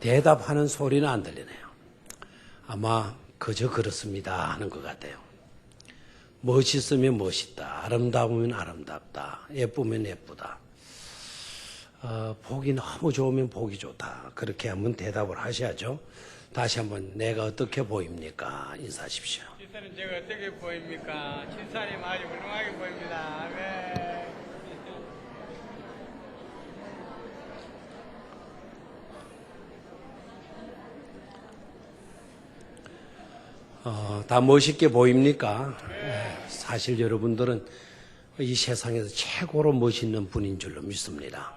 대답하는 소리는 안 들리네요. 아마 그저 그렇습니다 하는 것 같아요. 멋있으면 멋있다, 아름다우면 아름답다, 예쁘면 예쁘다, 보기 너무 좋으면 보기 좋다, 그렇게 한번 대답을 하셔야죠. 다시 한번 내가 어떻게 보입니까? 인사하십시오. 집사님, 제가 어떻게 보입니까? 집사님 아주 훌륭하게 보입니다. 네. 다 멋있게 보입니까? 사실 여러분들은 이 세상에서 최고로 멋있는 분인 줄로 믿습니다.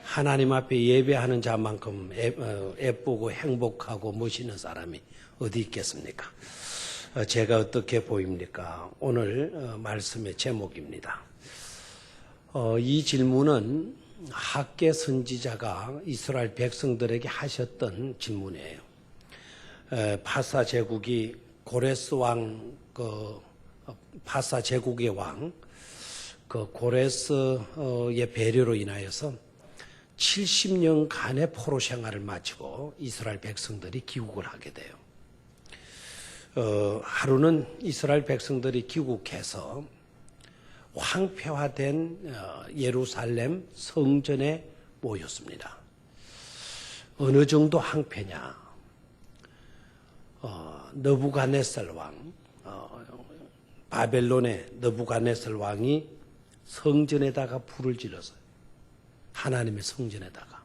하나님 앞에 예배하는 자만큼 예쁘고 행복하고 멋있는 사람이 어디 있겠습니까? 제가 어떻게 보입니까? 오늘 말씀의 제목입니다. 이 질문은 학개 선지자가 이스라엘 백성들에게 하셨던 질문이에요. 바사 제국이 고레스 왕, 바사 제국의 왕, 고레스의 배려로 인하여서 70년간의 포로 생활을 마치고 이스라엘 백성들이 귀국을 하게 돼요. 하루는 이스라엘 백성들이 귀국해서 황폐화된 예루살렘 성전에 모였습니다. 어느 정도 황폐냐? 느부갓네살 왕, 바벨론의 느부갓네살 왕이 성전에다가 불을 질렀어요. 하나님의 성전에다가.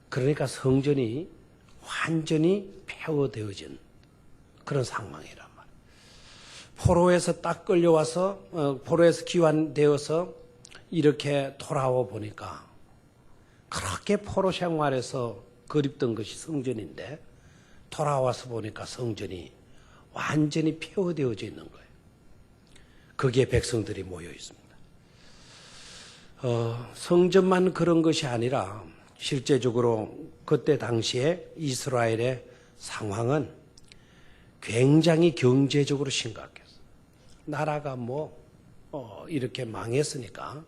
그러니까 성전이 완전히 폐허되어진 그런 상황이란 말이에요. 포로에서 딱 끌려와서, 포로에서 귀환되어서 이렇게 돌아와 보니까 그렇게 포로 생활에서 그립던 것이 성전인데 돌아와서 보니까 성전이 완전히 폐허되어져 있는 거예요. 거기에 백성들이 모여 있습니다. 성전만 그런 것이 아니라 실제적으로 그때 당시에 이스라엘의 상황은 굉장히 경제적으로 심각했어요. 나라가 이렇게 망했으니까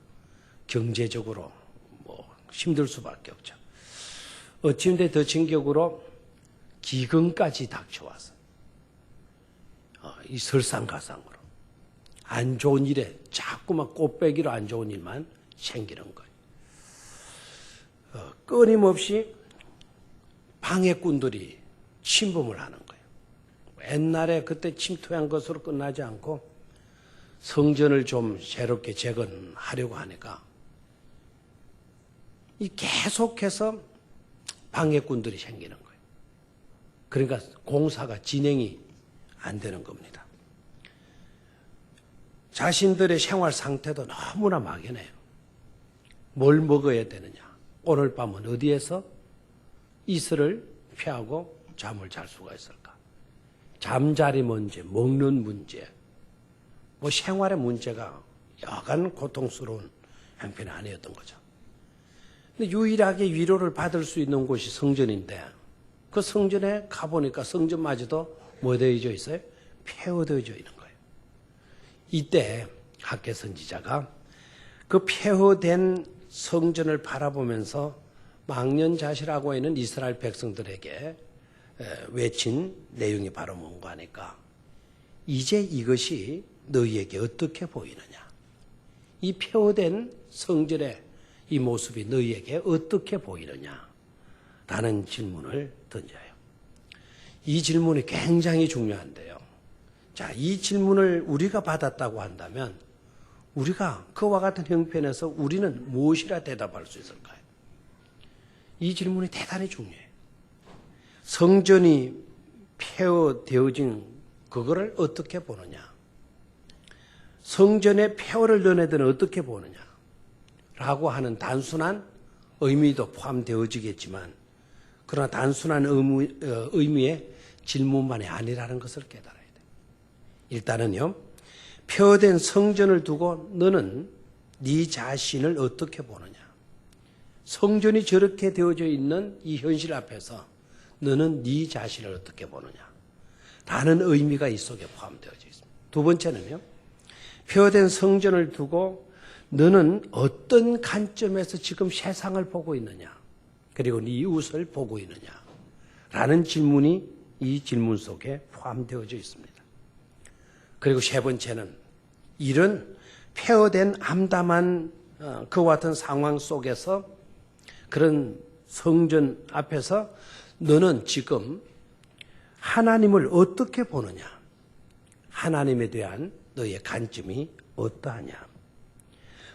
경제적으로 힘들 수밖에 없죠. 어찌인데 더 진격으로 기근까지 닥쳐왔어요. 이 설상가상으로. 안 좋은 일에 자꾸만 꽃배기로 안 좋은 일만 생기는 거예요. 끊임없이 방해꾼들이 침범을 하는 거예요. 옛날에 그때 침투한 것으로 끝나지 않고 성전을 좀 새롭게 재건하려고 하니까 이 계속해서 방해꾼들이 생기는 거예요. 그러니까 공사가 진행이 안 되는 겁니다. 자신들의 생활 상태도 너무나 막연해요. 뭘 먹어야 되느냐? 오늘 밤은 어디에서 이슬을 피하고 잠을 잘 수가 있을까? 잠자리 문제, 먹는 문제, 생활의 문제가 여간 고통스러운 형편이 아니었던 거죠. 근데 유일하게 위로를 받을 수 있는 곳이 성전인데 그 성전에 가보니까 성전마저도 되어져 있어요? 폐허되어져 있는 거예요. 이때 학개 선지자가 그 폐허된 성전을 바라보면서 망년자실하고 있는 이스라엘 백성들에게 외친 내용이 바로 뭔가 하니까 이제 이것이 너희에게 어떻게 보이느냐? 이 폐허된 성전의 이 모습이 너희에게 어떻게 보이느냐? 라는 질문을 던져요. 이 질문이 굉장히 중요한데요. 자, 이 질문을 우리가 받았다고 한다면 우리가 그와 같은 형편에서 우리는 무엇이라 대답할 수 있을까요? 이 질문이 대단히 중요해요. 성전이 폐허되어진 그거를 어떻게 보느냐? 성전의 폐허를 너네들은 어떻게 보느냐? 라고 하는 단순한 의미도 포함되어지겠지만 그러나 단순한 의미의 질문만이 아니라는 것을 깨달아야 돼요. 일단은요, 폐허된 성전을 두고 너는 네 자신을 어떻게 보느냐? 성전이 저렇게 되어져 있는 이 현실 앞에서 너는 네 자신을 어떻게 보느냐? 라는 의미가 이 속에 포함되어져 있습니다. 두 번째는요, 폐허된 성전을 두고 너는 어떤 관점에서 지금 세상을 보고 있느냐? 그리고 네 이웃을 보고 있느냐? 라는 질문이 이 질문 속에 포함되어져 있습니다. 그리고 세 번째는 이런 폐허된 암담한 그와 같은 상황 속에서 그런 성전 앞에서 너는 지금 하나님을 어떻게 보느냐? 하나님에 대한 너의 관점이 어떠하냐?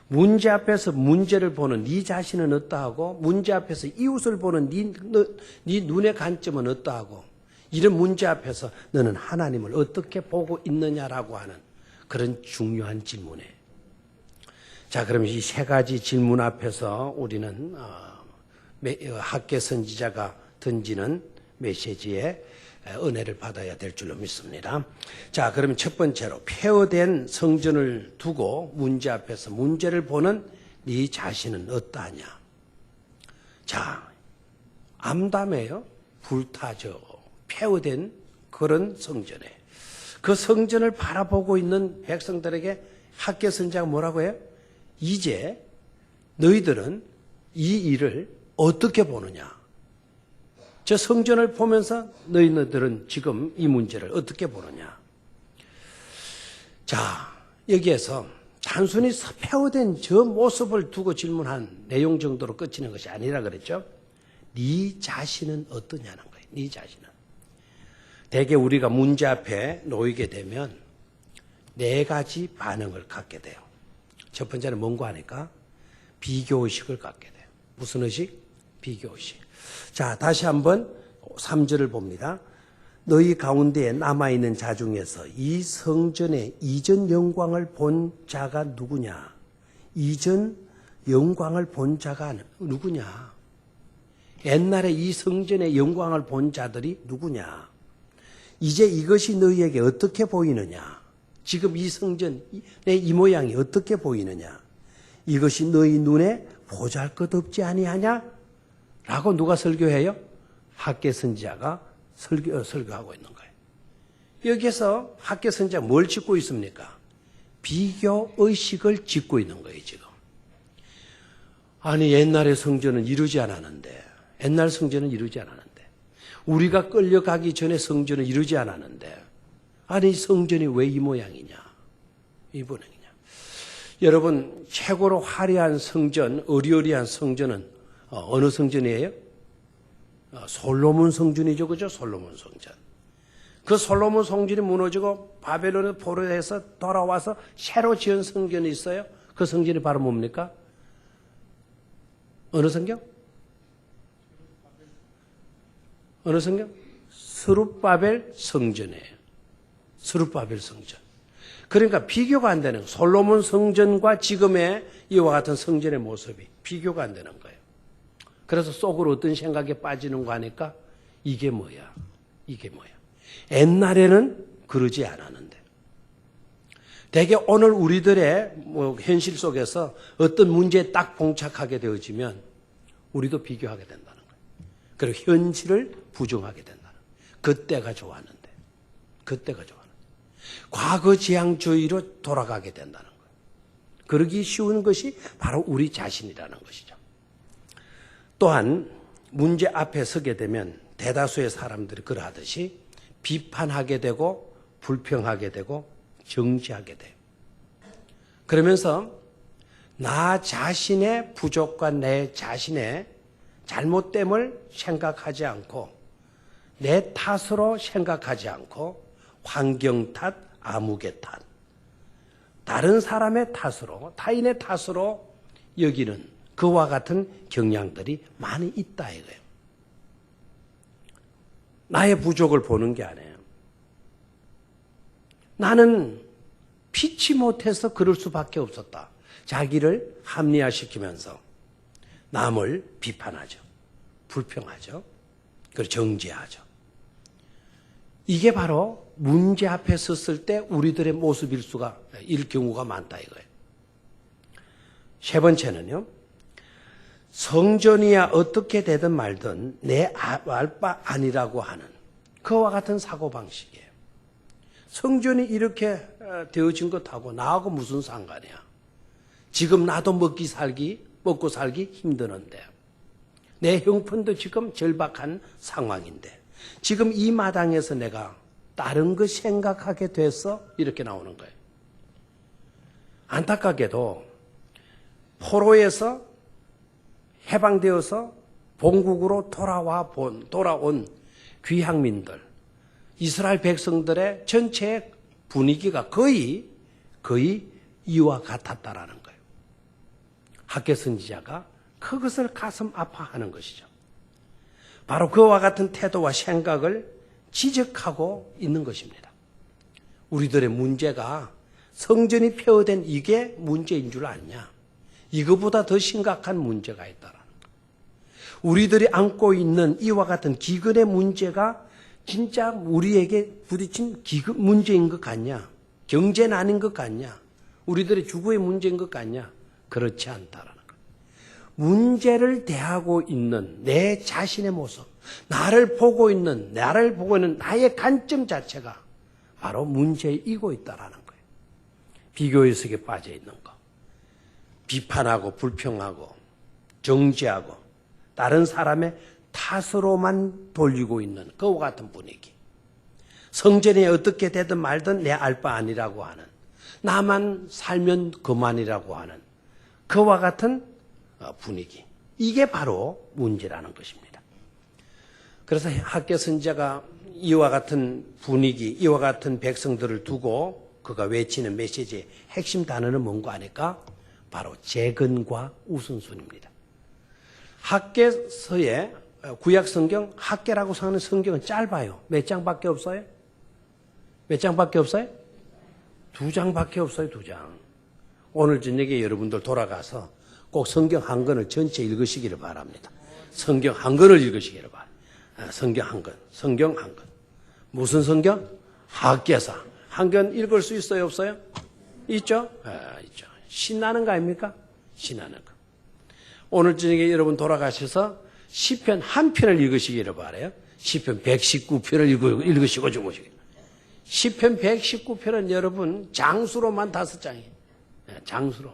문제 앞에서 문제를 보는 네 자신은 어떠하고 문제 앞에서 이웃을 보는 네 눈의 관점은 어떠하고 이런 문제 앞에서 너는 하나님을 어떻게 보고 있느냐라고 하는 그런 중요한 질문에 자 그럼 이 세 가지 질문 앞에서 우리는 학계 선지자가 던지는 메시지에 은혜를 받아야 될 줄로 믿습니다. 자, 그러면 첫 번째로 폐허된 성전을 두고 문제 앞에서 문제를 보는 네 자신은 어떠하냐? 자, 암담해요. 불타죠. 폐허된 그런 성전에 그 성전을 바라보고 있는 백성들에게 학계 선지자가 뭐라고 해요? 이제 너희들은 이 일을 어떻게 보느냐? 저 성전을 보면서 너희들은 지금 이 문제를 어떻게 보느냐? 자, 여기에서 단순히 폐허된 저 모습을 두고 질문한 내용 정도로 끝이는 것이 아니라 그랬죠? 네 자신은 어떠냐는 거예요. 네 자신은. 대개 우리가 문제 앞에 놓이게 되면 네 가지 반응을 갖게 돼요. 첫 번째는 뭔가 하니까 비교의식을 갖게 돼요. 무슨 의식? 비교의식. 자, 다시 한번 3절을 봅니다. 너희 가운데에 남아있는 자 중에서 이 성전의 이전 영광을 본 자가 누구냐? 이전 영광을 본 자가 누구냐? 옛날에 이 성전의 영광을 본 자들이 누구냐? 이제 이것이 너희에게 어떻게 보이느냐? 지금 이 성전의 이 모양이 어떻게 보이느냐? 이것이 너희 눈에 보잘것없지 아니하냐? 라고 누가 설교해요? 학계 선지자가 설교하고 있는 거예요. 여기에서 학계 선지자가 뭘 짓고 있습니까? 비교의식을 짓고 있는 거예요, 지금. 아니, 옛날의 성전은 이루지 않았는데, 옛날 성전은 이루지 않았는데, 우리가 끌려가기 전에 성전은 이루지 않았는데, 아니, 성전이 왜 이 모양이냐? 이 모양이냐? 여러분, 최고로 화려한 성전, 어리어리한 성전은 어느 성전이에요? 솔로몬 성전이죠. 그죠? 솔로몬 성전. 그 솔로몬 성전이 무너지고 바벨론에 포로해서 돌아와서 새로 지은 성전이 있어요. 그 성전이 바로 뭡니까? 어느 성경? 어느 성경? 스룹바벨 성전이에요. 스룹바벨 성전. 그러니까 비교가 안 되는 솔로몬 성전과 지금의 이와 같은 성전의 모습이 비교가 안 되는 거예요. 그래서 속으로 어떤 생각에 빠지는 거 하니까 이게 뭐야? 이게 뭐야? 옛날에는 그러지 않았는데. 대개 오늘 우리들의 현실 속에서 어떤 문제에 딱 봉착하게 되어지면 우리도 비교하게 된다는 거예요. 그리고 현실을 부정하게 된다는 거예요. 그때가 좋았는데. 그때가 좋았는데. 과거 지향주의로 돌아가게 된다는 거예요. 그러기 쉬운 것이 바로 우리 자신이라는 것이죠. 또한 문제 앞에 서게 되면 대다수의 사람들이 그러하듯이 비판하게 되고 불평하게 되고 정지하게 돼요. 그러면서 나 자신의 부족과 내 자신의 잘못됨을 생각하지 않고 내 탓으로 생각하지 않고 환경 탓, 아무개 탓, 다른 사람의 탓으로 타인의 탓으로 여기는 그와 같은 경향들이 많이 있다 이거예요. 나의 부족을 보는 게 아니에요. 나는 피치 못해서 그럴 수밖에 없었다. 자기를 합리화시키면서 남을 비판하죠. 불평하죠. 그리고 정죄하죠. 이게 바로 문제 앞에 섰을 때 우리들의 모습일 경우가 많다 이거예요. 세 번째는요. 성전이야 어떻게 되든 말든 내 알 바 아니라고 하는 그와 같은 사고방식이에요. 성전이 이렇게 되어진 것하고 나하고 무슨 상관이야. 지금 나도 먹고 살기 힘드는데 내 형편도 지금 절박한 상황인데 지금 이 마당에서 내가 다른 거 생각하게 돼서 이렇게 나오는 거예요. 안타깝게도 포로에서 해방되어서 본국으로 돌아온 귀향민들, 이스라엘 백성들의 전체의 분위기가 거의 이와 같았다라는 거예요. 학개 선지자가 그것을 가슴 아파하는 것이죠. 바로 그와 같은 태도와 생각을 지적하고 있는 것입니다. 우리들의 문제가 성전이 폐허된 이게 문제인 줄 아냐? 이거보다 더 심각한 문제가 있다라는 거예요. 우리들이 안고 있는 이와 같은 기근의 문제가 진짜 우리에게 부딪힌 기근 문제인 것 같냐? 경제는 아닌 것 같냐? 우리들의 주거의 문제인 것 같냐? 그렇지 않다라는 거예요. 문제를 대하고 있는 내 자신의 모습, 나를 보고 있는 나의 관점 자체가 바로 문제이고 있다라는 거예요. 비교의식에 빠져 있는 거, 비판하고 불평하고 정죄하고 다른 사람의 탓으로만 돌리고 있는 그와 같은 분위기. 성전이 어떻게 되든 말든 내 알 바 아니라고 하는, 나만 살면 그만이라고 하는 그와 같은 분위기. 이게 바로 문제라는 것입니다. 그래서 학개 선지자가 이와 같은 분위기, 이와 같은 백성들을 두고 그가 외치는 메시지의 핵심 단어는 뭔가 하니까 바로 재건과 우선순위입니다. 학개서의 구약 성경, 학개라고 하는 성경은 짧아요. 몇 장밖에 없어요? 몇 장밖에 없어요? 2장밖에 없어요, 2장. 오늘 저녁에 여러분들 돌아가서 꼭 성경 한 권을 전체 읽으시기를 바랍니다. 성경 한 권을 읽으시기를 바랍니다. 성경 한 권, 성경 한 권. 무슨 성경? 학개서. 한 권 읽을 수 있어요, 없어요? 있죠? 있죠. 신나는 거 아닙니까? 신나는 거. 오늘 저녁에 여러분 돌아가셔서 시편 한 편을 읽으시기를 바라요. 시편 119편을 읽으시고 주무시기를. 시편 119편은 여러분 장수로만 5장이에요. 장수로.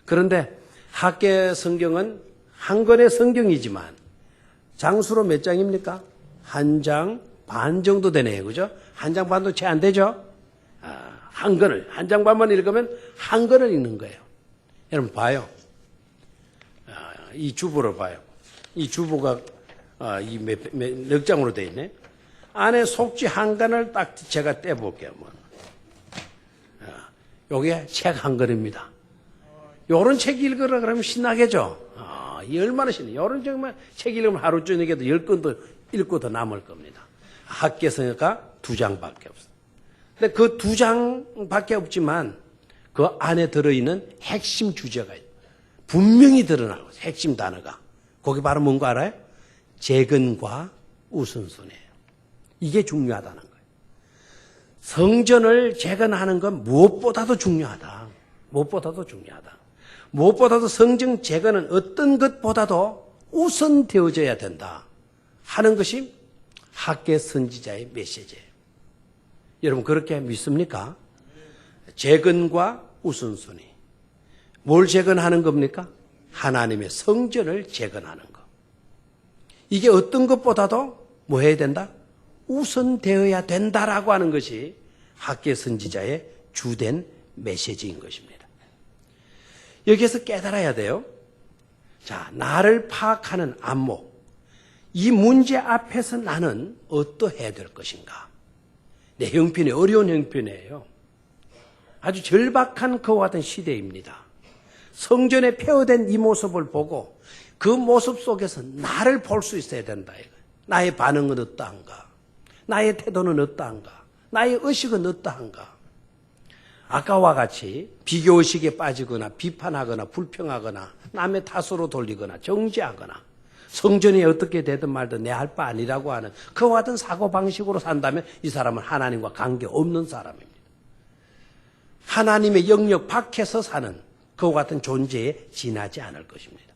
그런데 학개 성경은 한 권의 성경이지만 장수로 몇 장입니까? 1장 반 정도 되네요. 그죠? 1장 반도 채 안 되죠? 한 권을, 1장 반만 읽으면 한 권을 읽는 거예요. 여러분 봐요. 이 주보를 봐요. 이 주보가 몇 장으로 되어 있네. 안에 속지 한 권을 딱 제가 떼볼게요. 요게 책 한 권입니다. 요런 책 읽으라 그러면 신나겠죠? 이 얼마나 신나요? 요런 정말 책 읽으면 하루 저녁에도 10권도 읽고 더 남을 겁니다. 학개서가 2장밖에 없어요. 근데 그 2장밖에 없지만 그 안에 들어있는 핵심 주제가 있어요. 분명히 드러나고 핵심 단어가. 거기 바로 뭔가 알아요? 재건과 우선순위예요. 이게 중요하다는 거예요. 성전을 재건하는 건 무엇보다도 중요하다. 무엇보다도 중요하다. 무엇보다도 성전 재건은 어떤 것보다도 우선되어져야 된다 하는 것이 학개 선지자의 메시지예요. 여러분 그렇게 믿습니까? 재건과 우선순위. 뭘 재건하는 겁니까? 하나님의 성전을 재건하는 것. 이게 어떤 것보다도 뭐 해야 된다? 우선되어야 된다라고 하는 것이 학개 선지자의 주된 메시지인 것입니다. 여기에서 깨달아야 돼요. 자, 나를 파악하는 안목. 이 문제 앞에서 나는 어떠해야 될 것인가? 내 형편이 어려운 형편이에요. 아주 절박한 그와 같은 시대입니다. 성전에 폐허된 이 모습을 보고 그 모습 속에서 나를 볼 수 있어야 된다. 나의 반응은 어떠한가? 나의 태도는 어떠한가? 나의 의식은 어떠한가? 아까와 같이 비교의식에 빠지거나 비판하거나 불평하거나 남의 탓으로 돌리거나 정죄하거나 성전이 어떻게 되든 말든 내 할 바 아니라고 하는 그와 같은 사고방식으로 산다면 이 사람은 하나님과 관계없는 사람입니다. 하나님의 영역 밖에서 사는 그와 같은 존재에 지나지 않을 것입니다.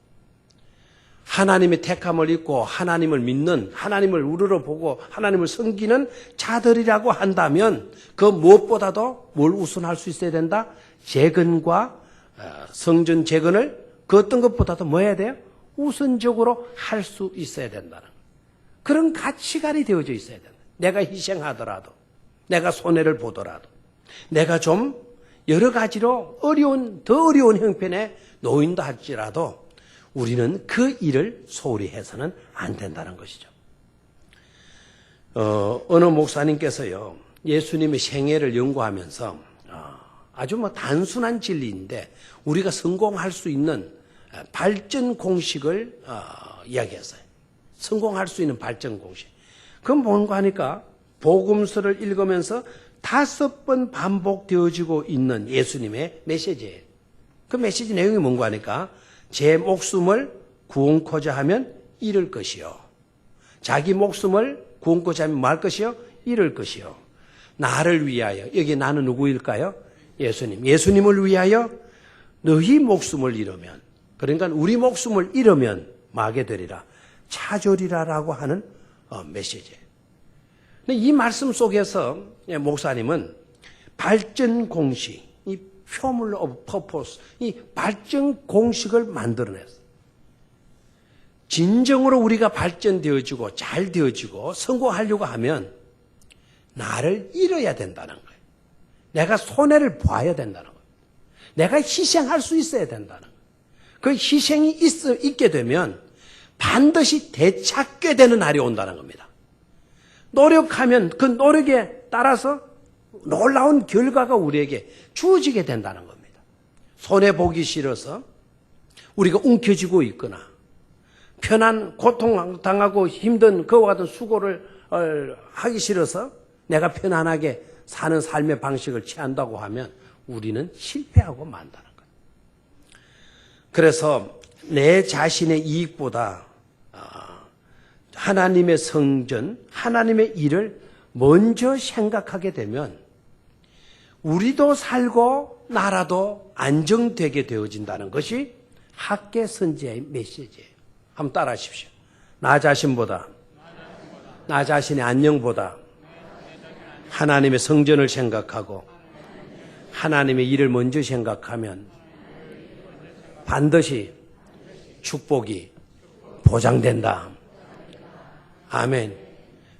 하나님의 택함을 입고 하나님을 믿는, 하나님을 우러러보고 하나님을 섬기는 자들이라고 한다면 그 무엇보다도 뭘 우선할 수 있어야 된다? 재건과 성전 재건을 그 어떤 것보다도 뭐 해야 돼요? 우선적으로 할 수 있어야 된다는 거예요. 그런 가치관이 되어져 있어야 된다. 내가 희생하더라도, 내가 손해를 보더라도, 내가 좀 여러 가지로 더 어려운 형편에 놓인다 할지라도 우리는 그 일을 소홀히 해서는 안 된다는 것이죠. 어느 목사님께서요, 예수님의 생애를 연구하면서 아주 단순한 진리인데 우리가 성공할 수 있는 발전 공식을 이야기했어요. 성공할 수 있는 발전 공식. 그건 뭔가 하니까 복음서를 읽으면서 5번 반복되어지고 있는 예수님의 메시지예요. 그 메시지 내용이 뭔가 하니까 제 목숨을 구원코자 하면 잃을 것이요. 자기 목숨을 구원코자 하면 뭐 할 것이요? 잃을 것이요. 나를 위하여. 여기 나는 누구일까요? 예수님. 예수님을 위하여 너희 목숨을 잃으면, 그러니까 우리 목숨을 잃으면 마게 되리라. 차절이라라고 하는 메시지예요. 근데 이 말씀 속에서 목사님은 발전 공식, 이 formula of purpose, 이 발전 공식을 만들어냈어요. 진정으로 우리가 발전되어지고 잘 되어지고 성공하려고 하면 나를 잃어야 된다는 거예요. 내가 손해를 봐야 된다는 거예요. 내가 희생할 수 있어야 된다는 거예요. 그 희생이 있게 되면 반드시 되찾게 되는 날이 온다는 겁니다. 노력하면 그 노력에 따라서 놀라운 결과가 우리에게 주어지게 된다는 겁니다. 손해보기 싫어서 우리가 움켜쥐고 있거나 편한 고통당하고 힘든 그와 같은 수고를 하기 싫어서 내가 편안하게 사는 삶의 방식을 취한다고 하면 우리는 실패하고 만다는 거예요. 그래서 내 자신의 이익보다 하나님의 성전, 하나님의 일을 먼저 생각하게 되면 우리도 살고 나라도 안정되게 되어진다는 것이 학계 선지자의 메시지예요. 한번 따라 하십시오. 나 자신보다, 나 자신의 안녕보다 하나님의 성전을 생각하고 하나님의 일을 먼저 생각하면 반드시 축복이 보장된다. 아멘.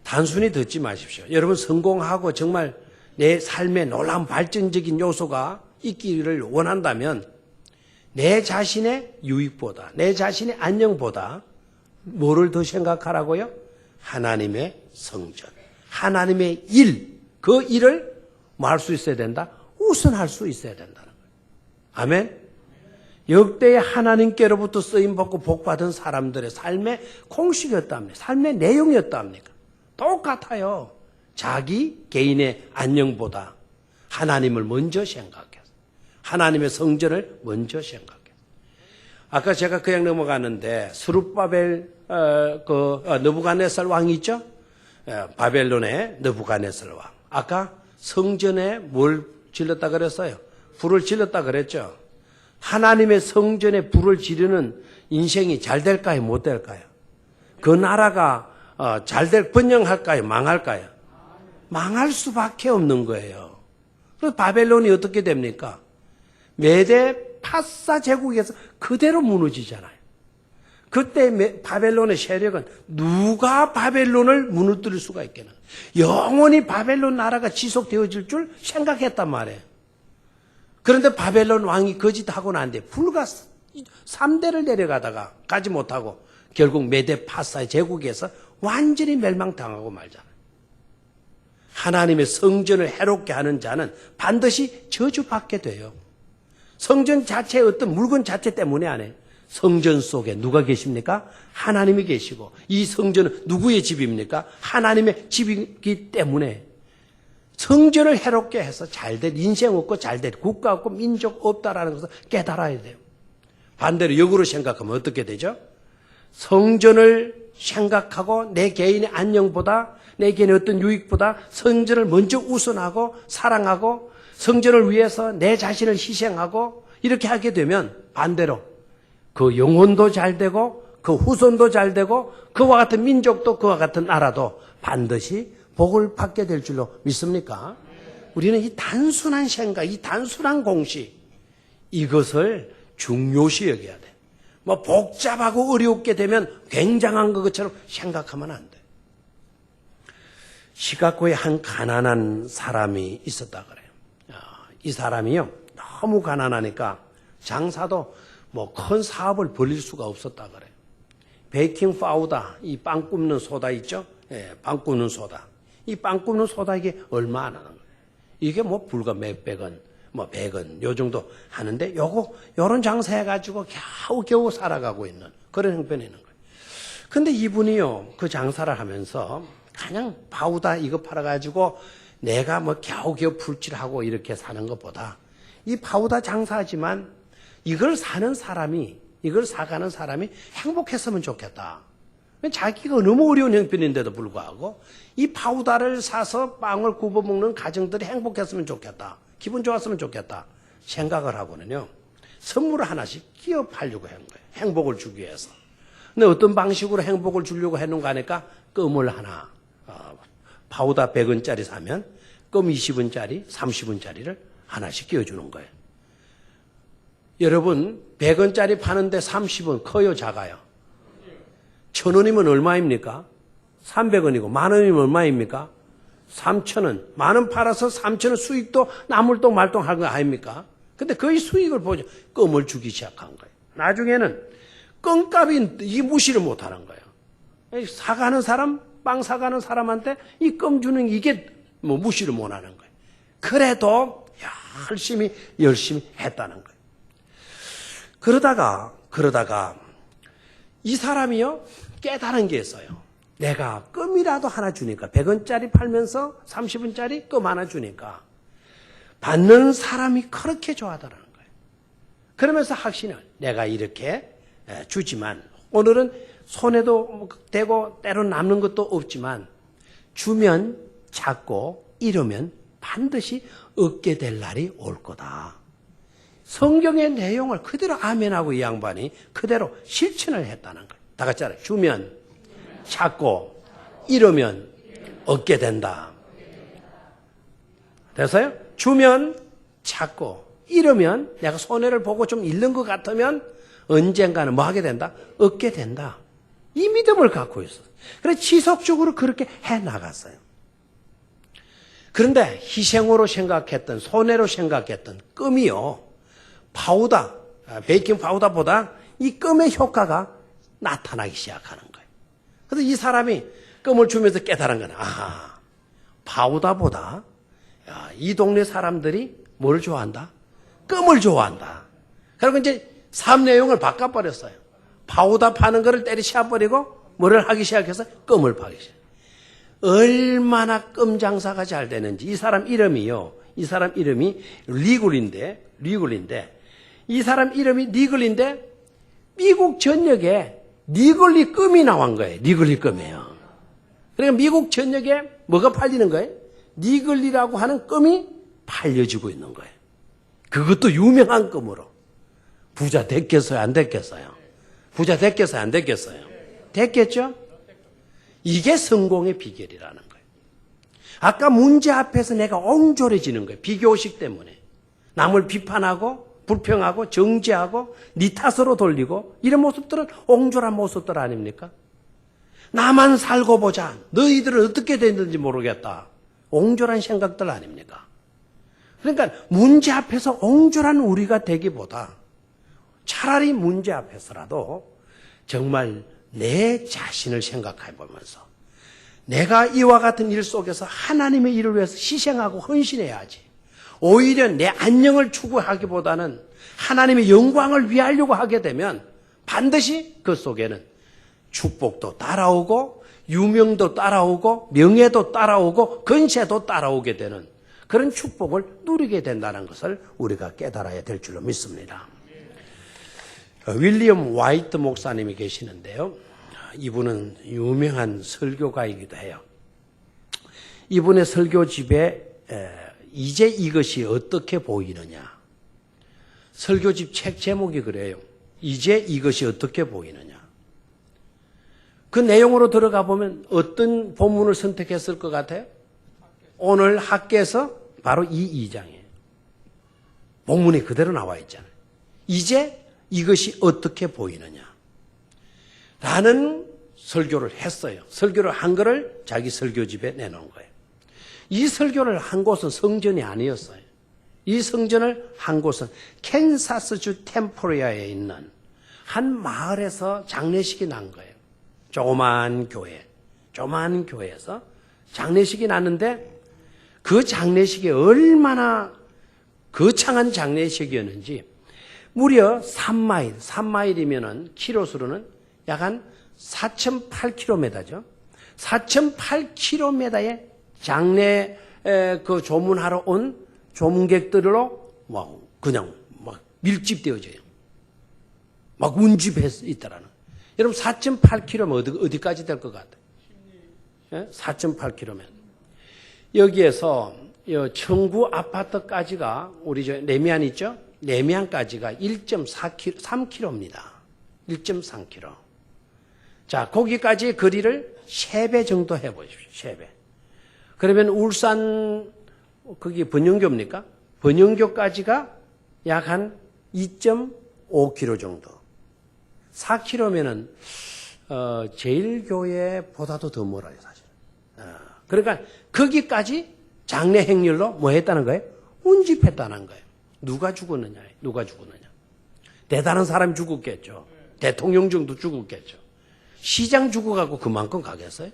단순히 듣지 마십시오. 여러분 성공하고 정말 내 삶에 놀라운 발전적인 요소가 있기를 원한다면 내 자신의 유익보다, 내 자신의 안녕보다 뭐를 더 생각하라고요? 하나님의 성전, 하나님의 일, 그 일을 뭐 할 수 있어야 된다? 우선할 수 있어야 된다는 거예요. 아멘. 역대의 하나님께로부터 쓰임받고 복받은 사람들의 삶의 공식이었답니다. 삶의 내용이었답니까? 똑같아요. 자기 개인의 안녕보다 하나님을 먼저 생각해서 하나님의 성전을 먼저 생각해서 아까 제가 그냥 넘어가는데 스룹바벨 느부갓네살 왕이 있죠? 바벨론의 느부갓네살 왕. 아까 성전에 뭘 질렀다 그랬어요? 불을 질렀다 그랬죠? 하나님의 성전에 불을 지르는 인생이 잘 될까요? 못 될까요? 그 나라가 번영할까요? 망할까요? 망할 수밖에 없는 거예요. 그래서 바벨론이 어떻게 됩니까? 메데 파사 제국에서 그대로 무너지잖아요. 그때 바벨론의 세력은 누가 바벨론을 무너뜨릴 수가 있겠나? 영원히 바벨론 나라가 지속되어질 줄 생각했단 말이에요. 그런데 바벨론 왕이 거짓하고 난 뒤에 불과 3대를 내려가다가 가지 못하고 결국 메데 파사 제국에서 완전히 멸망당하고 말잖아요. 하나님의 성전을 해롭게 하는 자는 반드시 저주받게 돼요. 성전 자체의 어떤 물건 자체 때문에 안 해요. 성전 속에 누가 계십니까? 하나님이 계시고 이 성전은 누구의 집입니까? 하나님의 집이기 때문에 성전을 해롭게 해서 잘될 인생 없고 잘될 국가 없고 민족 없다라는 것을 깨달아야 돼요. 반대로 역으로 생각하면 어떻게 되죠? 성전을 생각하고 내 개인의 안녕보다 내 개인의 어떤 유익보다 성전을 먼저 우선하고 사랑하고 성전을 위해서 내 자신을 희생하고 이렇게 하게 되면 반대로 그 영혼도 잘 되고 그 후손도 잘 되고 그와 같은 민족도 그와 같은 나라도 반드시 복을 받게 될 줄로 믿습니까? 우리는 이 단순한 생각, 이 단순한 공식 이것을 중요시 여겨야 돼. 뭐 복잡하고 어렵게 되면 굉장한 것처럼 생각하면 안 돼. 시카고에 한 가난한 사람이 있었다 그래요. 이 사람이요, 너무 가난하니까 장사도 뭐 큰 사업을 벌릴 수가 없었다 그래요. 베이킹 파우더, 이 빵 굽는 소다 있죠? 예, 빵 굽는 소다. 이 빵 굽는 소다 이게 얼마 안 하는 거예요. 이게 뭐 불과 몇백 원, 뭐 100원 요 정도 하는데 요런 장사해가지고 겨우겨우 살아가고 있는 그런 형편이 있는 거예요. 근데 이분이요, 그 장사를 하면서 그냥 파우더 이거 팔아가지고 내가 뭐 겨우겨우 풀칠하고 이렇게 사는 것보다 이 파우더 장사하지만 이걸 사가는 사람이 행복했으면 좋겠다. 자기가 너무 어려운 형편인데도 불구하고 이 파우더를 사서 빵을 굽어 먹는 가정들이 행복했으면 좋겠다. 기분 좋았으면 좋겠다. 생각을 하고는요, 선물을 하나씩 끼어 팔려고 한 거예요. 행복을 주기 위해서. 근데 어떤 방식으로 행복을 주려고 했는가 하니까 껌을 하나, 파우더 100원짜리 사면 껌 20원짜리, 30원짜리를 하나씩 끼워주는 거예요. 여러분, 100원짜리 파는데 30원 커요, 작아요? 1,000원이면 얼마입니까? 300원이고, 만원이면 얼마입니까? 3,000원. 만원 팔아서 3,000원 수익도 나물동 말동하는 거 아닙니까? 근데 거의 수익을 보죠. 껌을 주기 시작한 거예요. 나중에는 껌값이 이 무시를 못 하는 거예요. 사가는 사람, 빵 사가는 사람한테 이 껌 주는 이게 뭐 무시를 못 하는 거예요. 그래도 열심히 했다는 거예요. 그러다가 이 사람이요, 깨달은 게 있어요. 내가 껌이라도 하나 주니까 100원짜리 팔면서 30원짜리 껌 하나 주니까 받는 사람이 그렇게 좋아하더라는 거예요. 그러면서 확신을 내가 이렇게 주지만 오늘은 손에도 대고 때로 남는 것도 없지만 주면 찾고 잃으면 반드시 얻게 될 날이 올 거다. 성경의 내용을 그대로 아멘하고 이 양반이 그대로 실천을 했다는 거예요. 다 같이 알아요. 주면 찾고 잃으면 얻게 된다. 됐어요? 주면 찾고 잃으면 내가 손해를 보고 좀 잃는 것 같으면 언젠가는 뭐 하게 된다? 얻게 된다. 이 믿음을 갖고 있어요. 그래서 지속적으로 그렇게 해나갔어요. 그런데 희생으로 생각했던, 손해로 생각했던 껌이요, 파우더, 베이킹 파우더보다 이 껌의 효과가 나타나기 시작하는 거예요. 그래서 이 사람이 껌을 주면서 깨달은 거는, 아하, 파우더보다 이 동네 사람들이 뭘 좋아한다? 껌을 좋아한다. 그리고 이제 삶 내용을 바꿔버렸어요. 파우더 파는 거를 때려치워버리고 뭐를 하기 시작해서 껌을 파기 시작해요. 얼마나 껌 장사가 잘 되는지. 이 사람 이름이 리글인데 이 사람 이름이 니글인데 미국 전역에 니글리 껌이 나온 거예요. 니글리 껌이에요. 그러니까 미국 전역에 뭐가 팔리는 거예요? 니글리라고 하는 껌이 팔려지고 있는 거예요. 그것도 유명한 껌으로. 부자 됐겠어요? 안 됐겠어요? 부자 됐겠어요? 안 됐겠어요? 됐겠죠? 이게 성공의 비결이라는 거예요. 아까 문제 앞에서 내가 옹졸해지는 거예요. 비교의식 때문에. 남을 비판하고 불평하고 정죄하고 네 탓으로 돌리고 이런 모습들은 옹졸한 모습들 아닙니까? 나만 살고 보자. 너희들은 어떻게 됐는지 모르겠다. 옹졸한 생각들 아닙니까? 그러니까 문제 앞에서 옹졸한 우리가 되기보다 차라리 문제 앞에서라도 정말 내 자신을 생각해 보면서 내가 이와 같은 일 속에서 하나님의 일을 위해서 희생하고 헌신해야지. 오히려 내 안녕을 추구하기보다는 하나님의 영광을 위하려고 하게 되면 반드시 그 속에는 축복도 따라오고 유명도 따라오고 명예도 따라오고 건세도 따라오게 되는 그런 축복을 누리게 된다는 것을 우리가 깨달아야 될 줄로 믿습니다. 윌리엄 화이트 목사님이 계시는데요. 이분은 유명한 설교가이기도 해요. 이분의 설교집에 이제 이것이 어떻게 보이느냐. 설교집 책 제목이 그래요. 이제 이것이 어떻게 보이느냐. 그 내용으로 들어가 보면 어떤 본문을 선택했을 것 같아요? 오늘 학계에서 바로 이 2장이에요. 본문이 그대로 나와 있잖아요. 이제 이것이 어떻게 보이느냐? 라는 설교를 했어요. 설교를 한 거를 자기 설교집에 내놓은 거예요. 이 설교를 한 곳은 성전이 아니었어요. 이 성전을 한 곳은 캔사스주 템포리아에 있는 한 마을에서 장례식이 난 거예요. 조그만 교회에서 장례식이 났는데 그 장례식이 얼마나 거창한 장례식이었는지 무려 3마일이면은 키로수로는 약 한 4,008km죠. 4,008km의 장례 그 조문하러 온 조문객들로 그냥 막 밀집되어져요. 막 운집해 있다라는. 여러분 4.8km 어디까지 될 것 같아요? 4.8km. 여기에서 청구 아파트까지가 우리 저 레미안 있죠? 레미안까지가 1.3km입니다. 1.3km. 자, 거기까지 거리를 3배 정도 해보십시오. 3배. 그러면 울산 거기 번영교입니까? 번영교까지가 약 한 2.5km 정도. 4km면은 제일교회보다도 더 멀어요, 사실. 그러니까 거기까지 장례 행렬로 뭐 했다는 거예요? 운집했다는 거예요. 누가 죽었느냐? 대단한 사람이 죽었겠죠. 대통령 정도 죽었겠죠. 시장 죽어가고 그만큼 가겠어요?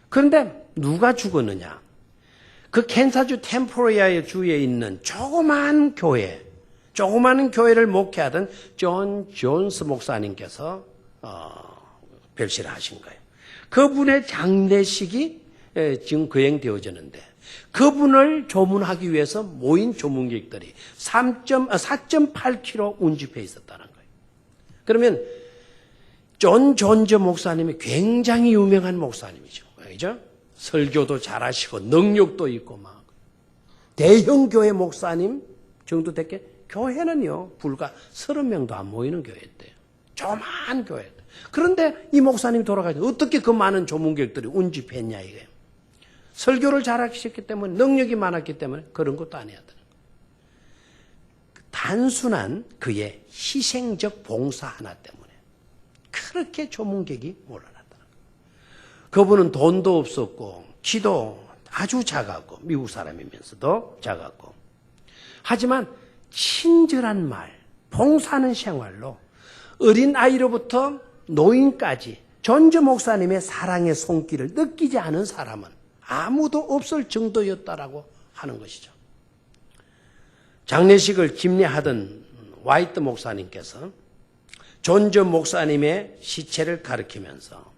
그런데 누가 죽었느냐? 그 캔사주 템포리아 주에 있는 조그만 교회를 목회하던 존 존스 목사님께서 별세를 하신 거예요. 그분의 장례식이 지금 거행되어지는데 그분을 조문하기 위해서 모인 조문객들이 4.8km 운집해 있었다는 거예요. 그러면 존 존즈 목사님이 굉장히 유명한 목사님이죠. 그죠? 설교도 잘하시고 능력도 있고 막 대형 교회 목사님 정도 됐게 교회는요 불과 30명도 안 모이는 교회였대요. 조그만 교회. 그런데 이 목사님이 돌아가서 어떻게 그 많은 조문객들이 운집했냐 이거예요. 설교를 잘하셨기 때문에 능력이 많았기 때문에 그런 것도 아니었다는 거예요. 단순한 그의 희생적 봉사 하나 때문에 그렇게 조문객이 몰아났다는 거예요. 그분은 돈도 없었고 키도 아주 작았고 미국 사람이면서도 작았고 하지만 친절한 말, 봉사하는 생활로 어린 아이로부터 노인까지 존즈 목사님의 사랑의 손길을 느끼지 않은 사람은 아무도 없을 정도였다라고 하는 것이죠. 장례식을 집례하던 와이트 목사님께서 존즈 목사님의 시체를 가리키면서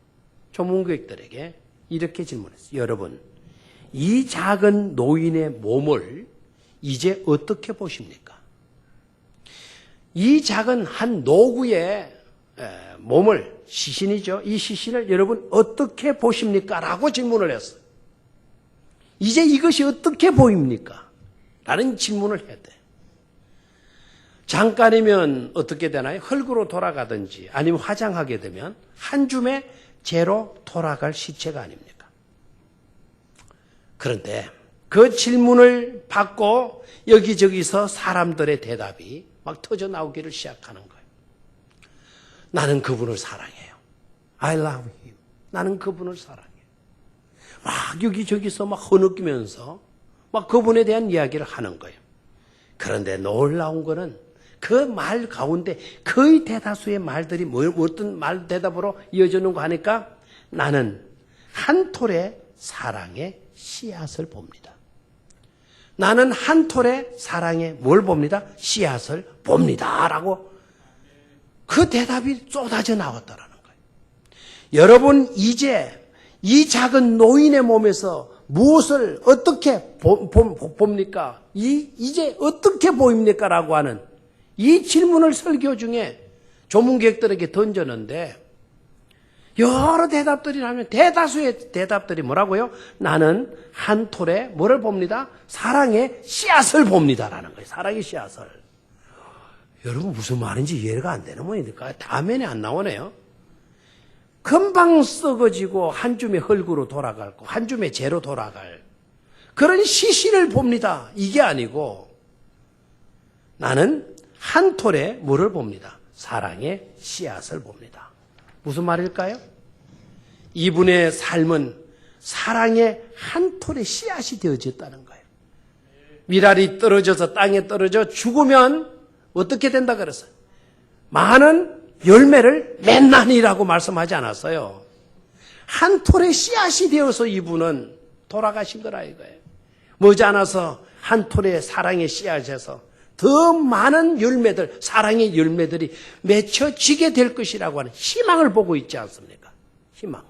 조문객들에게 이렇게 질문했어요. 여러분, 이 작은 노인의 몸을 이제 어떻게 보십니까? 이 작은 한 노구의 몸을, 시신이죠. 이 시신을 여러분 어떻게 보십니까? 라고 질문을 했어요. 이제 이것이 어떻게 보입니까? 라는 질문을 해야 돼요. 잠깐이면 어떻게 되나요? 흙으로 돌아가든지 아니면 화장하게 되면 한 줌의 재로 돌아갈 시체가 아닙니까? 그런데 그 질문을 받고 여기저기서 사람들의 대답이 막 터져 나오기를 시작하는 거예요. 나는 그분을 사랑해요. I love him. 나는 그분을 사랑해요. 막 여기저기서 막 허느끼면서 막 그분에 대한 이야기를 하는 거예요. 그런데 놀라운 거는 그 말 가운데 거의 대다수의 말들이 어떤 말 대답으로 이어지는 거 하니까 나는 한 톨의 사랑의 씨앗을 봅니다. 나는 한 톨의 사랑의 뭘 봅니다? 씨앗을 봅니다. 라고 그 대답이 쏟아져 나왔다라는 거예요. 여러분 이제 이 작은 노인의 몸에서 무엇을 어떻게 봅니까? 이제 어떻게 보입니까? 라고 하는 이 질문을 설교 중에 조문객들에게 던졌는데 여러 대답들이 나오면 대다수의 대답들이 뭐라고요? 나는 한 톨에 뭐를 봅니다? 사랑의 씨앗을 봅니다라는 거예요. 사랑의 씨앗을. 여러분 무슨 말인지 이해가 안 되는 모양이니까 다면에 안 나오네요. 금방 썩어지고 한 줌의 흙으로 돌아갈 거, 한 줌의 재로 돌아갈 그런 시신을 봅니다. 이게 아니고 나는 한 톨에 뭐를 봅니다? 사랑의 씨앗을 봅니다. 무슨 말일까요? 이분의 삶은 사랑의 한 톨의 씨앗이 되어졌다는 거예요. 밀알이 떨어져서 땅에 떨어져 죽으면 어떻게 된다 그랬어요? 많은 열매를 맺나니라고 말씀하지 않았어요. 한 톨의 씨앗이 되어서 이분은 돌아가신 거라 이거예요. 머지않아서 한 톨의 사랑의 씨앗에서 더 많은 열매들, 사랑의 열매들이 맺혀지게 될 것이라고 하는 희망을 보고 있지 않습니까? 희망을.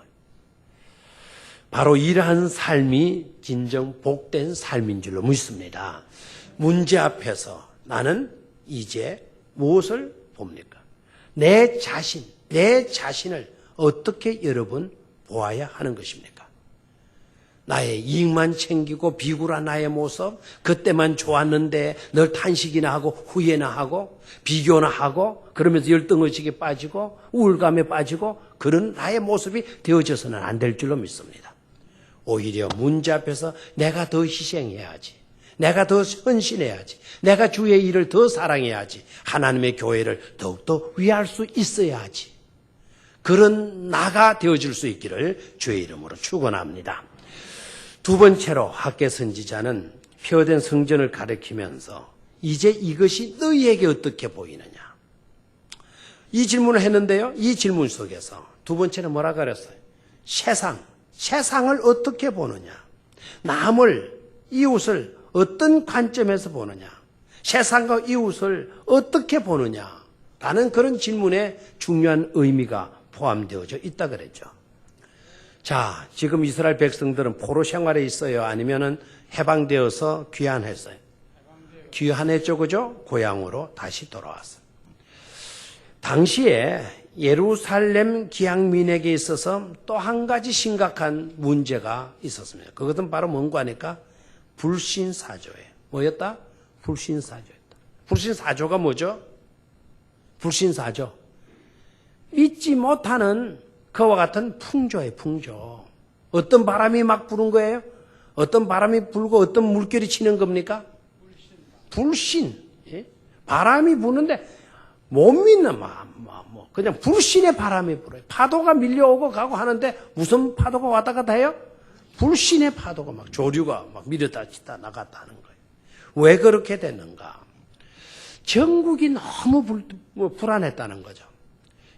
바로 이러한 삶이 진정 복된 삶인 줄로 믿습니다. 문제 앞에서 나는 이제 무엇을 봅니까? 내 자신을 어떻게 여러분 보아야 하는 것입니까? 나의 이익만 챙기고 비굴한 나의 모습, 그때만 좋았는데 늘 탄식이나 하고 후회나 하고 비교나 하고 그러면서 열등의식에 빠지고 우울감에 빠지고 그런 나의 모습이 되어져서는 안 될 줄로 믿습니다. 오히려 문제 앞에서 내가 더 희생해야지. 내가 더 헌신해야지. 내가 주의 일을 더 사랑해야지. 하나님의 교회를 더욱더 위할 수 있어야지. 그런 나가 되어줄 수 있기를 주의 이름으로 축원합니다. 두 번째로 학개 선지자는 폐허된 성전을 가리키면서 이제 이것이 너희에게 어떻게 보이느냐. 이 질문을 했는데요. 이 질문 속에서 두 번째는 뭐라 그랬어요? 세상을 어떻게 보느냐. 남을, 이웃을 어떤 관점에서 보느냐. 세상과 이웃을 어떻게 보느냐. 라는 그런 질문에 중요한 의미가 포함되어져 있다 그랬죠. 자, 지금 이스라엘 백성들은 포로 생활에 있어요? 아니면은 해방되어서 귀환했어요? 귀환했죠, 그죠? 고향으로 다시 돌아왔어요. 당시에 예루살렘 기양민에게 있어서 또 한 가지 심각한 문제가 있었습니다. 그것은 바로 뭔가 하니까 불신사조예요. 뭐였다? 불신사조였다. 불신사조가 뭐죠? 불신사조. 믿지 못하는 그와 같은 풍조예요, 풍조. 어떤 바람이 막 부는 거예요? 어떤 바람이 불고 어떤 물결이 치는 겁니까? 불신. 예? 바람이 부는데 못 믿는 그냥 불신의 바람이 불어요. 파도가 밀려오고 가고 하는데 무슨 파도가 왔다 갔다 해요? 불신의 파도가 막 조류가 막 밀었다 치다 나갔다 하는 거예요. 왜 그렇게 됐는가? 전국이 너무 불안했다는 거죠.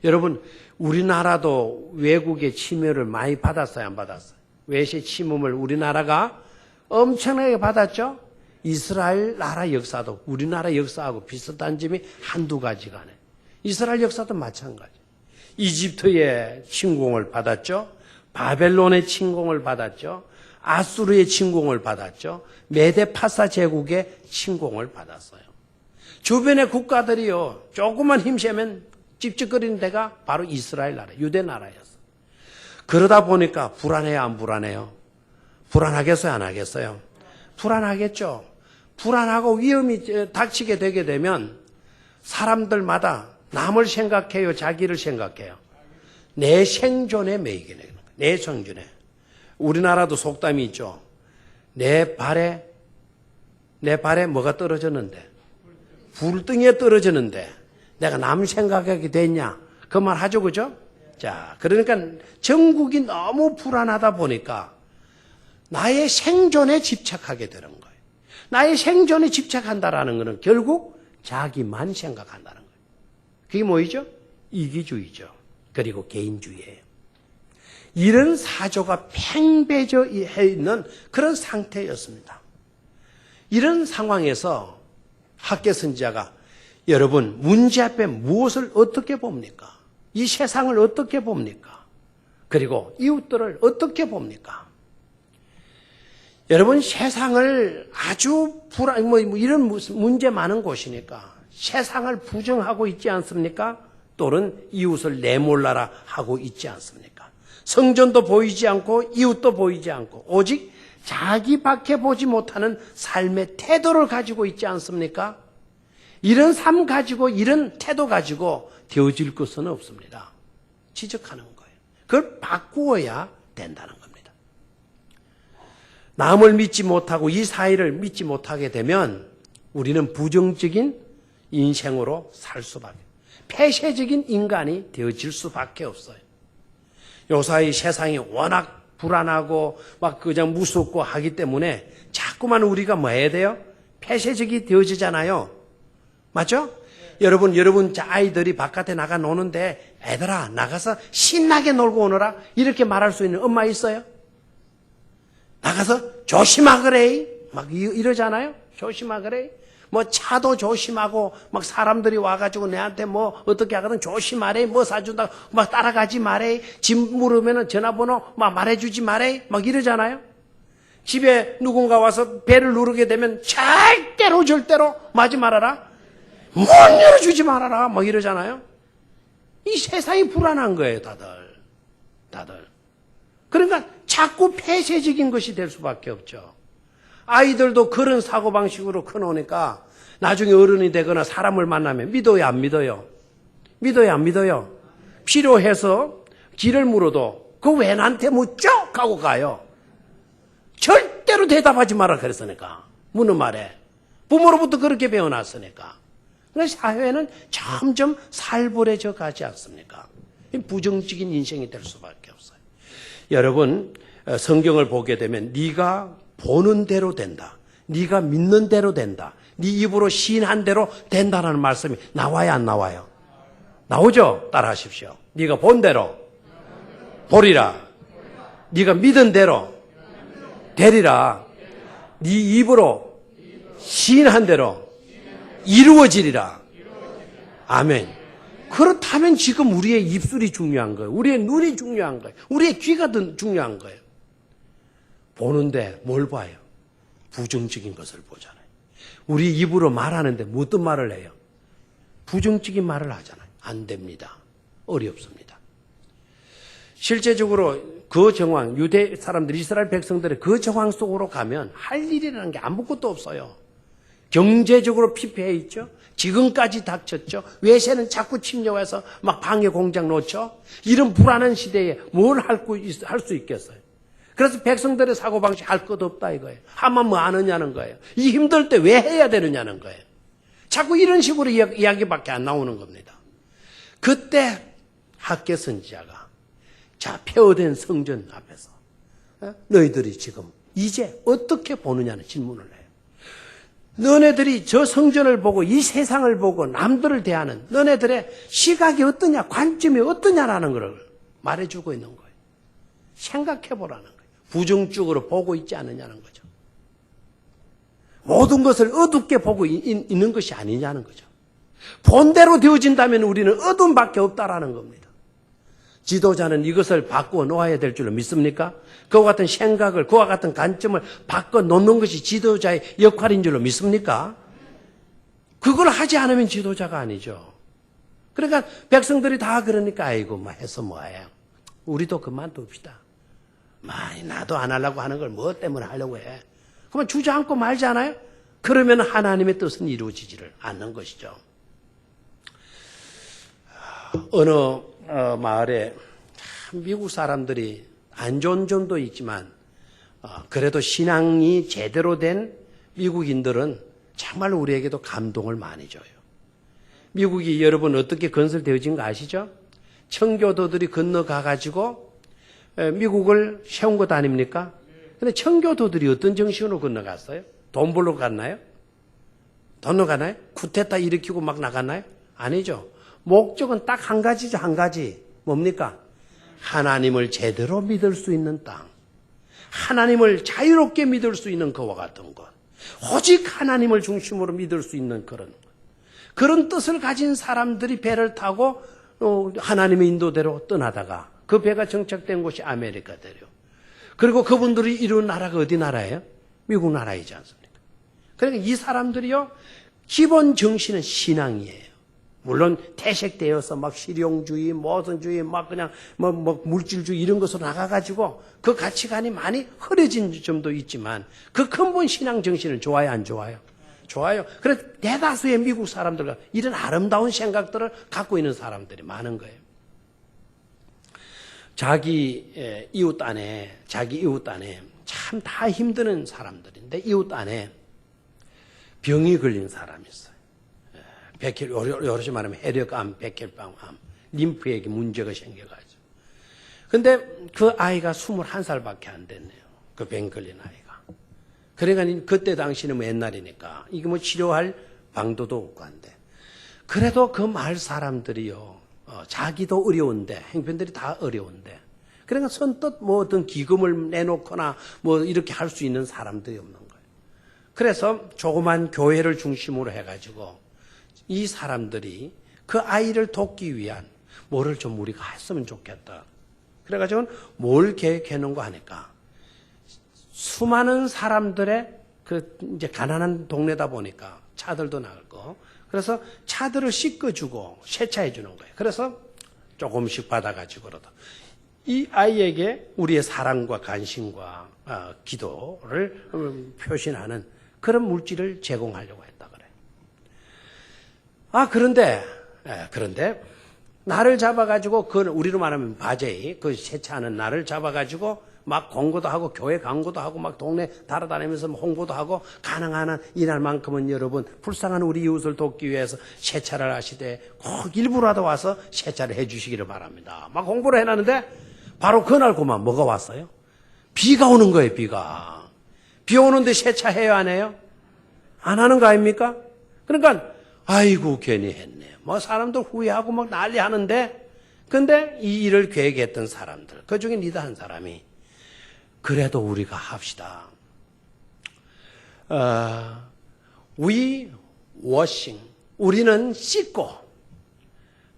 여러분, 우리나라도 외국의 침해를 많이 받았어요, 안 받았어요? 외세 침범을 우리나라가 엄청나게 받았죠? 이스라엘 나라 역사도 우리나라 역사하고 비슷한 점이 한두 가지가 아니에요. 이스라엘 역사도 마찬가지. 이집트의 침공을 받았죠. 바벨론의 침공을 받았죠. 아수르의 침공을 받았죠. 메데파사 제국의 침공을 받았어요. 주변의 국가들이요, 조금만 힘세면 찝찝거리는 데가 바로 이스라엘 나라, 유대 나라였어요. 그러다 보니까 불안해요, 안 불안해요? 불안하겠어요, 안 하겠어요? 불안하겠죠. 불안하고 위험이 닥치게 되게 되면 사람들마다 남을 생각해요, 자기를 생각해요? 내 생존에 매이게 되는 거예요. 내 생존에. 우리나라도 속담이 있죠. 내 발에 뭐가 떨어졌는데, 불등에 떨어졌는데 내가 남 생각하게 됐냐? 그 말 하죠, 그죠? 자, 그러니까 전국이 너무 불안하다 보니까 나의 생존에 집착하게 되는 거예요. 나의 생존에 집착한다라는 것은 결국 자기만 생각한다는 거예요. 그게 뭐이죠? 이기주의죠. 그리고 개인주의예요. 이런 사조가 팽배져 있는 그런 상태였습니다. 이런 상황에서 학개 선지자가 여러분 문제 앞에 무엇을 어떻게 봅니까? 이 세상을 어떻게 봅니까? 그리고 이웃들을 어떻게 봅니까? 여러분 세상을 아주 이런 문제 많은 곳이니까 세상을 부정하고 있지 않습니까? 또는 이웃을 내몰라라 하고 있지 않습니까? 성전도 보이지 않고 이웃도 보이지 않고 오직 자기밖에 보지 못하는 삶의 태도를 가지고 있지 않습니까? 이런 삶 가지고 이런 태도 가지고 되어질 것은 없습니다. 지적하는 거예요. 그걸 바꾸어야 된다는 겁니다. 남을 믿지 못하고 이 사회를 믿지 못하게 되면 우리는 부정적인 인생으로 살 수밖에, 폐쇄적인 인간이 되어질 수밖에 없어요. 요사이 세상이 워낙 불안하고 막 그냥 무섭고 하기 때문에 자꾸만 우리가 뭐 해야 돼요? 폐쇄적이 되어지잖아요. 맞죠? 여러분 아이들이 바깥에 나가 노는데 애들아 나가서 신나게 놀고 오너라 이렇게 말할 수 있는 엄마 있어요? 나가서 조심하거래 막 이러잖아요. 조심하거래. 뭐 차도 조심하고 막 사람들이 와가지고 내한테 뭐 어떻게 하거든 조심하래 뭐 사준다 막 따라가지 말래 집 물으면은 전화번호 막 말해주지 말래 막 이러잖아요. 집에 누군가 와서 배를 누르게 되면 절대로 마지 말아라 문 열어주지 말아라 막 이러잖아요. 이 세상이 불안한 거예요. 다들 그러니까 자꾸 폐쇄적인 것이 될 수밖에 없죠. 아이들도 그런 사고방식으로 커놓으니까 나중에 어른이 되거나 사람을 만나면 믿어요, 안 믿어요? 믿어요, 안 믿어요? 필요해서 길을 물어도 그거 왜 나한테 묻죠? 하고 가요. 절대로 대답하지 마라 그랬으니까. 묻는 말에. 부모로부터 그렇게 배워놨으니까. 그래서 사회는 점점 살벌해져 가지 않습니까? 부정적인 인생이 될 수밖에 없어요. 여러분, 성경을 보게 되면 네가 보는 대로 된다. 네가 믿는 대로 된다. 네 입으로 시인한 대로 된다라는 말씀이 나와요, 안 나와요? 나오죠? 따라하십시오. 네가 본 대로 보리라. 네가 믿은 대로 되리라. 네 입으로 시인한 대로 이루어지리라. 아멘. 그렇다면 지금 우리의 입술이 중요한 거예요. 우리의 눈이 중요한 거예요. 우리의 귀가 중요한 거예요. 보는데 뭘 봐요? 부정적인 것을 보잖아요. 우리 입으로 말하는데 어떤 말을 해요? 부정적인 말을 하잖아요. 안 됩니다. 어렵습니다. 실제적으로 그 정황, 유대 사람들, 이스라엘 백성들의 그 정황 속으로 가면 할 일이라는 게 아무것도 없어요. 경제적으로 피폐해 있죠. 지금까지 닥쳤죠. 외세는 자꾸 침략해서 막 방해 공장 놓죠. 이런 불안한 시대에 뭘 할 수 있겠어요. 그래서 백성들의 사고방식 할 것 없다 이거예요. 하면 뭐 안 하냐는 거예요. 이 힘들 때 왜 해야 되느냐는 거예요. 자꾸 이런 식으로 이야기밖에 안 나오는 겁니다. 그때 학개 선지자가 자 폐허된 성전 앞에서 너희들이 지금 이제 어떻게 보느냐는 질문을 해요. 너네들이 저 성전을 보고 이 세상을 보고 남들을 대하는 너네들의 시각이 어떠냐 관점이 어떠냐라는 걸 말해주고 있는 거예요. 생각해보라는 거예요. 부정적으로 보고 있지 않느냐는 거죠. 모든 것을 어둡게 보고 있는 것이 아니냐는 거죠. 본대로 되어진다면 우리는 어둠밖에 없다라는 겁니다. 지도자는 이것을 바꾸어 놓아야 될 줄로 믿습니까? 그와 같은 생각을, 그와 같은 관점을 바꿔 놓는 것이 지도자의 역할인 줄로 믿습니까? 그걸 하지 않으면 지도자가 아니죠. 그러니까 백성들이 다 그러니까 아이고 뭐 해서 뭐해요. 우리도 그만둡시다. 많이 나도 안 하려고 하는 걸 뭐 때문에 하려고 해. 그러면 주저앉고 말잖아요. 그러면 하나님의 뜻은 이루어지지를 않는 것이죠. 어느 마을에 미국 사람들이 안 좋은 점도 있지만 그래도 신앙이 제대로 된 미국인들은 정말 우리에게도 감동을 많이 줘요. 미국이 여러분 어떻게 건설되어진 거 아시죠? 청교도들이 건너가가지고 미국을 세운 것 아닙니까? 근데 청교도들이 어떤 정신으로 건너갔어요? 돈 벌러 갔나요? 돈으로 가나요? 쿠데타 일으키고 막 나갔나요? 아니죠. 목적은 딱 한 가지죠. 한 가지. 뭡니까? 하나님을 제대로 믿을 수 있는 땅. 하나님을 자유롭게 믿을 수 있는 그와 같은 것. 오직 하나님을 중심으로 믿을 수 있는 그런 것. 그런 뜻을 가진 사람들이 배를 타고 하나님의 인도대로 떠나다가 그 배가 정착된 곳이 아메리카대로. 그리고 그분들이 이룬 나라가 어디 나라예요? 미국 나라이지 않습니까? 그러니까 이 사람들이요, 기본 정신은 신앙이에요. 물론 퇴색되어서 막 실용주의, 모성주의, 막 그냥 뭐 물질주의 이런 것으로 나가가지고 그 가치관이 많이 흐려진 점도 있지만 그 근본 신앙 정신은 좋아요, 안 좋아요? 좋아요. 그래서 대다수의 미국 사람들과 이런 아름다운 생각들을 갖고 있는 사람들이 많은 거예요. 자기 이웃 안에 참 다 힘드는 사람들인데 이웃 안에 병이 걸린 사람이 있어요. 요렇게 말하면 혈액암, 백혈병암, 림프에 문제가 생겨가지고. 근데 그 아이가 21살밖에 안 됐네요. 그 병 걸린 아이가. 그러니까 그때 당시는 뭐 옛날이니까 이게 뭐 치료할 방도도 없고 한데. 그래도 그 마을 사람들이요, 자기도 어려운데, 형편들이 다 어려운데. 그러니까 선뜻 뭐 어떤 기금을 내놓거나 뭐 이렇게 할 수 있는 사람들이 없는 거예요. 그래서 조그만 교회를 중심으로 해가지고 이 사람들이 그 아이를 돕기 위한 뭐를 좀 우리가 했으면 좋겠다. 그래가지고 뭘 계획해놓은 거 하니까 수많은 사람들의 그 이제 가난한 동네다 보니까 차들도 나고 그래서 차들을 씻겨주고 세차해주는 거예요. 그래서 조금씩 받아가지고 그러다. 이 아이에게 우리의 사랑과 관심과 기도를 표시하는 그런 물질을 제공하려고 했다 그래요. 그런데 나를 잡아가지고 그 우리로 말하면 바제이 그 세차하는 나를 잡아가지고 막 공고도 하고 교회 광고도 하고 막 동네 달아다니면서 홍보도 하고 가능한 한 이날만큼은 여러분 불쌍한 우리 이웃을 돕기 위해서 세차를 하시되 꼭 일부라도 와서 세차를 해 주시기를 바랍니다. 막 홍보를 해놨는데 바로 그날 그만 뭐가 왔어요? 비가 오는 거예요. 비가. 비 오는데 세차해요 안 해요? 안 하는 거 아닙니까? 그러니까 아이고 괜히 했네. 뭐 사람들 후회하고 막 난리 하는데 근데 이 일을 계획했던 사람들 그중에 리더 한 사람이 그래도 우리가 합시다. We washing. 우리는 씻고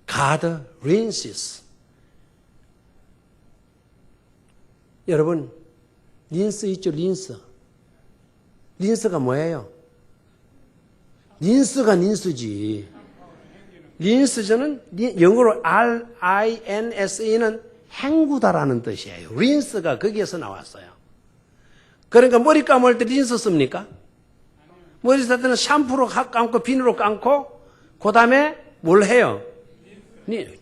God rinses. 여러분 린스 있죠? 린스. 린스가 뭐예요? 린스가 린스지. 린스는 영어로 R-I-N-S-E는 헹구다라는 뜻이에요. 린스가 거기에서 나왔어요. 그러니까 머리 감을 때 린스 씁니까? 머리 쓸 때는 샴푸로 감고 비누로 감고 그 다음에 뭘 해요?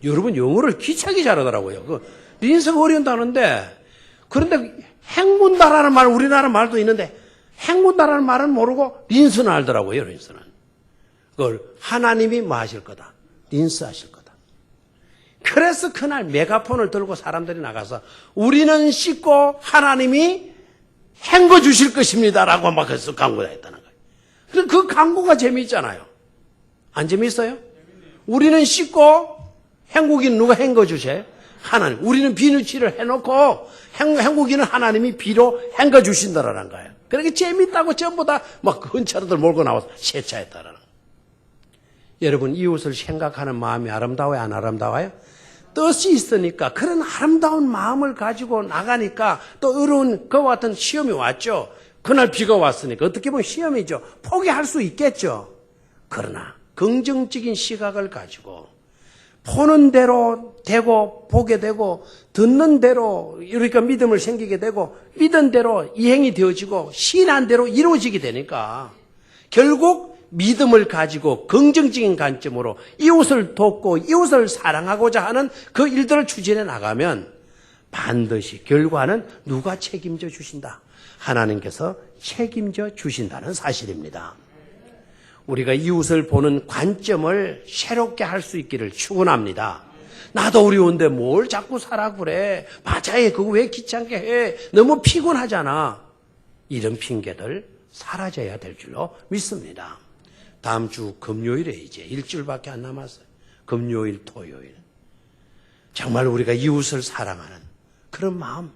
여러분 영어를 기차게 잘하더라고요. 그 린스가 어려운 단어인데 그런데 헹군다라는 말 우리나라 말도 있는데 헹군다라는 말은 모르고 린스는 알더라고요. 린스는. 그걸 하나님이 뭐 하실 거다? 린스 하실 거다. 그래서 그날 메가폰을 들고 사람들이 나가서 우리는 씻고 하나님이 헹궈 주실 것입니다라고 막 해서 광고를 했다는 거예요. 그럼 그 광고가 재미있잖아요. 안 재미있어요? 우리는 씻고 헹구기는 누가 헹궈 주세요? 하나님. 우리는 비누칠을 해놓고 헹구기는 하나님이 비로 헹궈 주신다라는 거예요. 그렇게 재미있다고 전부 다 막 헌차로들 몰고 나와서 세차했다라는 거예요. 여러분 이웃을 생각하는 마음이 아름다워요? 안 아름다워요? 뜻이 있으니까 그런 아름다운 마음을 가지고 나가니까 또 어려운 그와 같은 시험이 왔죠. 그날 비가 왔으니까 어떻게 보면 시험이죠. 포기할 수 있겠죠. 그러나 긍정적인 시각을 가지고 보는 대로 되고 보게 되고 듣는 대로 이러니까 믿음을 생기게 되고 믿은 대로 이행이 되어지고 신한 대로 이루어지게 되니까 결국 믿음을 가지고 긍정적인 관점으로 이웃을 돕고 이웃을 사랑하고자 하는 그 일들을 추진해 나가면 반드시 결과는 누가 책임져 주신다? 하나님께서 책임져 주신다는 사실입니다. 우리가 이웃을 보는 관점을 새롭게 할 수 있기를 축원합니다. 나도 어려운데 뭘 자꾸 사라 그래. 맞아요. 그거 왜 귀찮게 해. 너무 피곤하잖아. 이런 핑계들 사라져야 될 줄로 믿습니다. 다음 주 금요일에 이제 일주일밖에 안 남았어요. 금요일, 토요일. 정말 우리가 이웃을 사랑하는 그런 마음.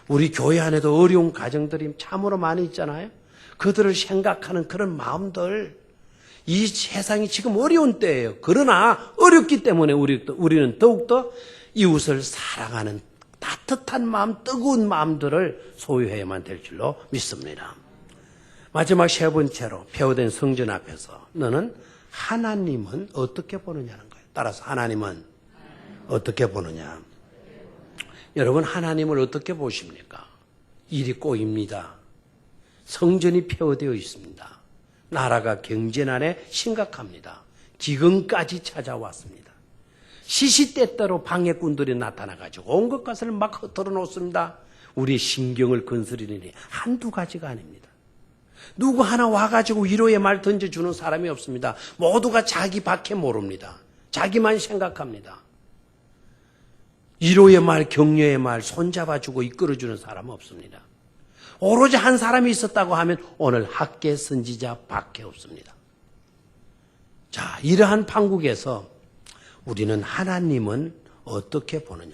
우리 교회 안에도 어려운 가정들이 참으로 많이 있잖아요. 그들을 생각하는 그런 마음들. 이 세상이 지금 어려운 때예요. 그러나 어렵기 때문에 우리는 더욱더 이웃을 사랑하는 따뜻한 마음, 뜨거운 마음들을 소유해야만 될 줄로 믿습니다. 마지막 세 번째로 표어된 성전 앞에서 너는 하나님은 어떻게 보느냐는 거예요. 따라서 하나님은 어떻게 보느냐. 여러분 하나님을 어떻게 보십니까? 일이 꼬입니다. 성전이 폐허되어 있습니다. 나라가 경제난에 심각합니다. 기근까지 찾아왔습니다. 시시때때로 방해꾼들이 나타나가지고 온 것것을 막 흩어져 놓습니다. 우리 신경을 건드리니 한두 가지가 아닙니다. 누구 하나 와가지고 위로의 말 던져주는 사람이 없습니다. 모두가 자기 밖에 모릅니다. 자기만 생각합니다. 위로의 말, 격려의 말, 손잡아주고 이끌어주는 사람은 없습니다. 오로지 한 사람이 있었다고 하면 오늘 학계 선지자 밖에 없습니다. 자, 이러한 판국에서 우리는 하나님은 어떻게 보느냐.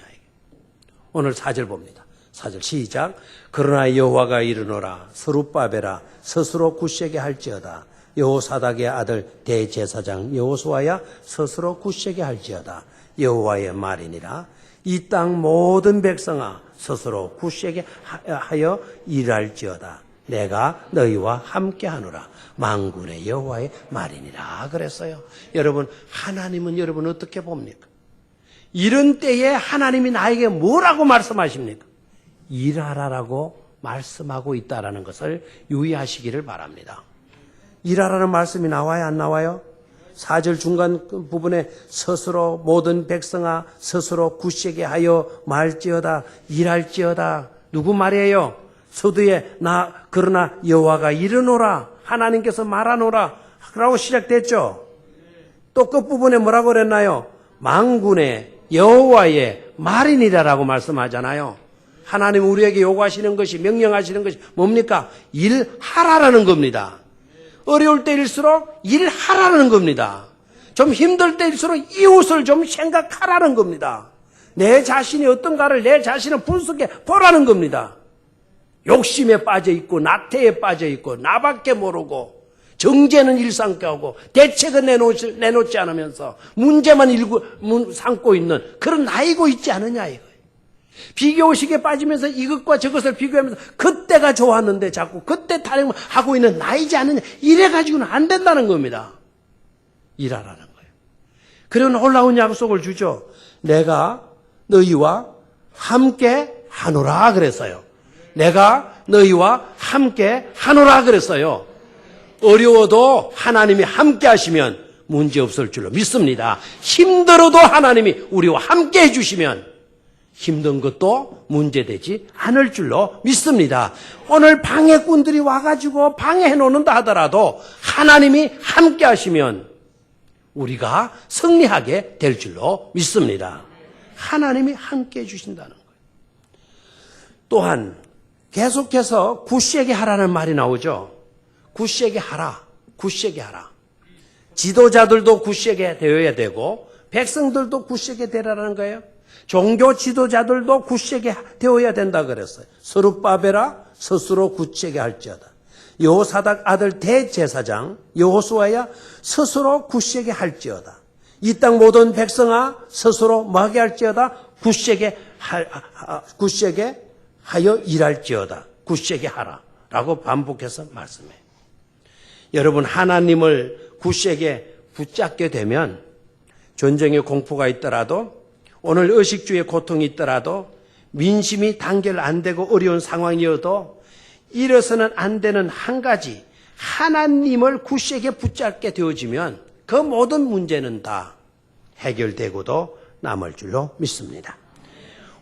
오늘 4절 봅니다. 4절 시작. 그러나 여호와가 이르노라 스룹바벨아 스스로 굳세게 할지어다. 여호사닥의 아들 대제사장 여호수아야 스스로 굳세게 할지어다. 여호와의 말이니라. 이 땅 모든 백성아 스스로 굳세게 하여 일할지어다. 내가 너희와 함께하노라. 만군의 여호와의 말이니라 그랬어요. 여러분, 하나님은 여러분 어떻게 봅니까? 이런 때에 하나님이 나에게 뭐라고 말씀하십니까? 일하라라고 말씀하고 있다는 것을 유의하시기를 바랍니다. 일하라는 말씀이 나와요, 안 나와요? 4절 중간 부분에 스스로 모든 백성아 스스로 굳세게 하여 말지어다. 일할지어다. 누구 말이에요? 서두에 그러나 여호와가 이르노라. 하나님께서 말하노라 라고 시작됐죠. 또 끝부분에 뭐라고 그랬나요? 만군의 여호와의 말이니라라고 말씀하잖아요. 하나님 우리에게 요구하시는 것이, 명령하시는 것이 뭡니까? 일하라라는 겁니다. 어려울 때일수록 일하라는 겁니다. 좀 힘들 때일수록 이웃을 좀 생각하라는 겁니다. 내 자신이 어떤가를 내 자신을 분석해 보라는 겁니다. 욕심에 빠져 있고 나태에 빠져 있고 나밖에 모르고 정죄는 일삼게 하고 대책은 내놓지 않으면서 문제만 삼고 있는 그런 나이고 있지 않느냐 이거예요. 비교의식에 빠지면서 이것과 저것을 비교하면서 그때가 좋았는데 자꾸 그때 타령을 하고 있는 나이지 않느냐. 이래가지고는 안 된다는 겁니다. 일하라는 거예요. 그런 놀라운 약속을 주죠. 내가 너희와 함께 하노라 그랬어요. 내가 너희와 함께 하노라 그랬어요. 어려워도 하나님이 함께 하시면 문제 없을 줄로 믿습니다. 힘들어도 하나님이 우리와 함께 해주시면 힘든 것도 문제되지 않을 줄로 믿습니다. 오늘 방해꾼들이 와가지고 방해해 놓는다 하더라도 하나님이 함께 하시면 우리가 승리하게 될 줄로 믿습니다. 하나님이 함께 해주신다는 거예요. 또한 계속해서 굳세게 하라는 말이 나오죠. 굳세게 하라. 굳세게 하라. 지도자들도 굳세게 되어야 되고 백성들도 굳세게 되라는 거예요. 종교 지도자들도 굳세게 되어야 된다 그랬어요. 스룹바벨아 스스로 굳세게 할지어다. 여호사닥 아들 대제사장 여호수아야 스스로 굳세게 할지어다. 이 땅 모든 백성아 스스로 뭐하게 할지어다. 굳세게 하여 일할지어다. 굳세게 하라 라고 반복해서 말씀해요. 여러분, 하나님을 굳세게 붙잡게 되면 전쟁의 공포가 있더라도 오늘 의식주의 고통이 있더라도 민심이 단결 안 되고 어려운 상황이어도 이래서는 안 되는 한 가지, 하나님을 굳세게 붙잡게 되어지면 그 모든 문제는 다 해결되고도 남을 줄로 믿습니다.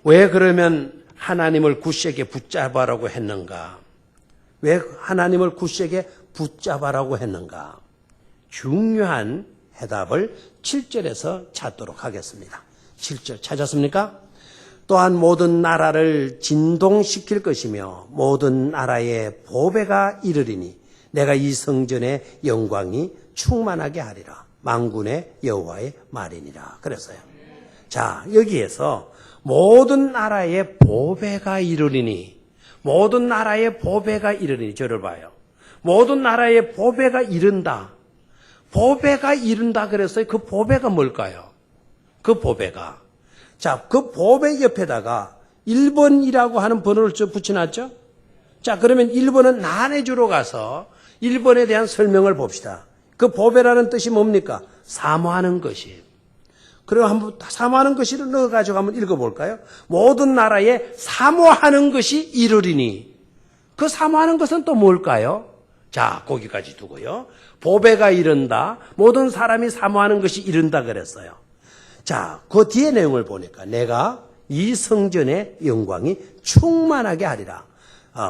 왜 그러면 하나님을 굳세게 붙잡아라고 했는가? 왜 하나님을 굳세게 붙잡아라고 했는가? 중요한 해답을 7절에서 찾도록 하겠습니다. 7절 찾았습니까? 또한 모든 나라를 진동시킬 것이며 모든 나라의 보배가 이르리니 내가 이 성전의 영광이 충만하게 하리라. 만군의 여호와의 말이니라. 그랬어요. 자, 여기에서 모든 나라의 보배가 이르리니, 모든 나라의 보배가 이르리니, 저를 봐요. 모든 나라의 보배가 이른다. 보배가 이른다 그랬어요. 그 보배가 뭘까요? 그 보배가. 자, 그 보배 옆에다가 1번이라고 하는 번호를 붙여놨죠? 자, 그러면 1번은 나눠주러 가서 1번에 대한 설명을 봅시다. 그 보배라는 뜻이 뭡니까? 사모하는 것이. 그리고 한번 사모하는 것을 넣어가지고 한번 읽어볼까요? 모든 나라에 사모하는 것이 이르리니. 그 사모하는 것은 또 뭘까요? 자, 거기까지 두고요. 보배가 이른다. 모든 사람이 사모하는 것이 이른다 그랬어요. 자, 그 뒤에 내용을 보니까 내가 이 성전의 영광이 충만하게 하리라.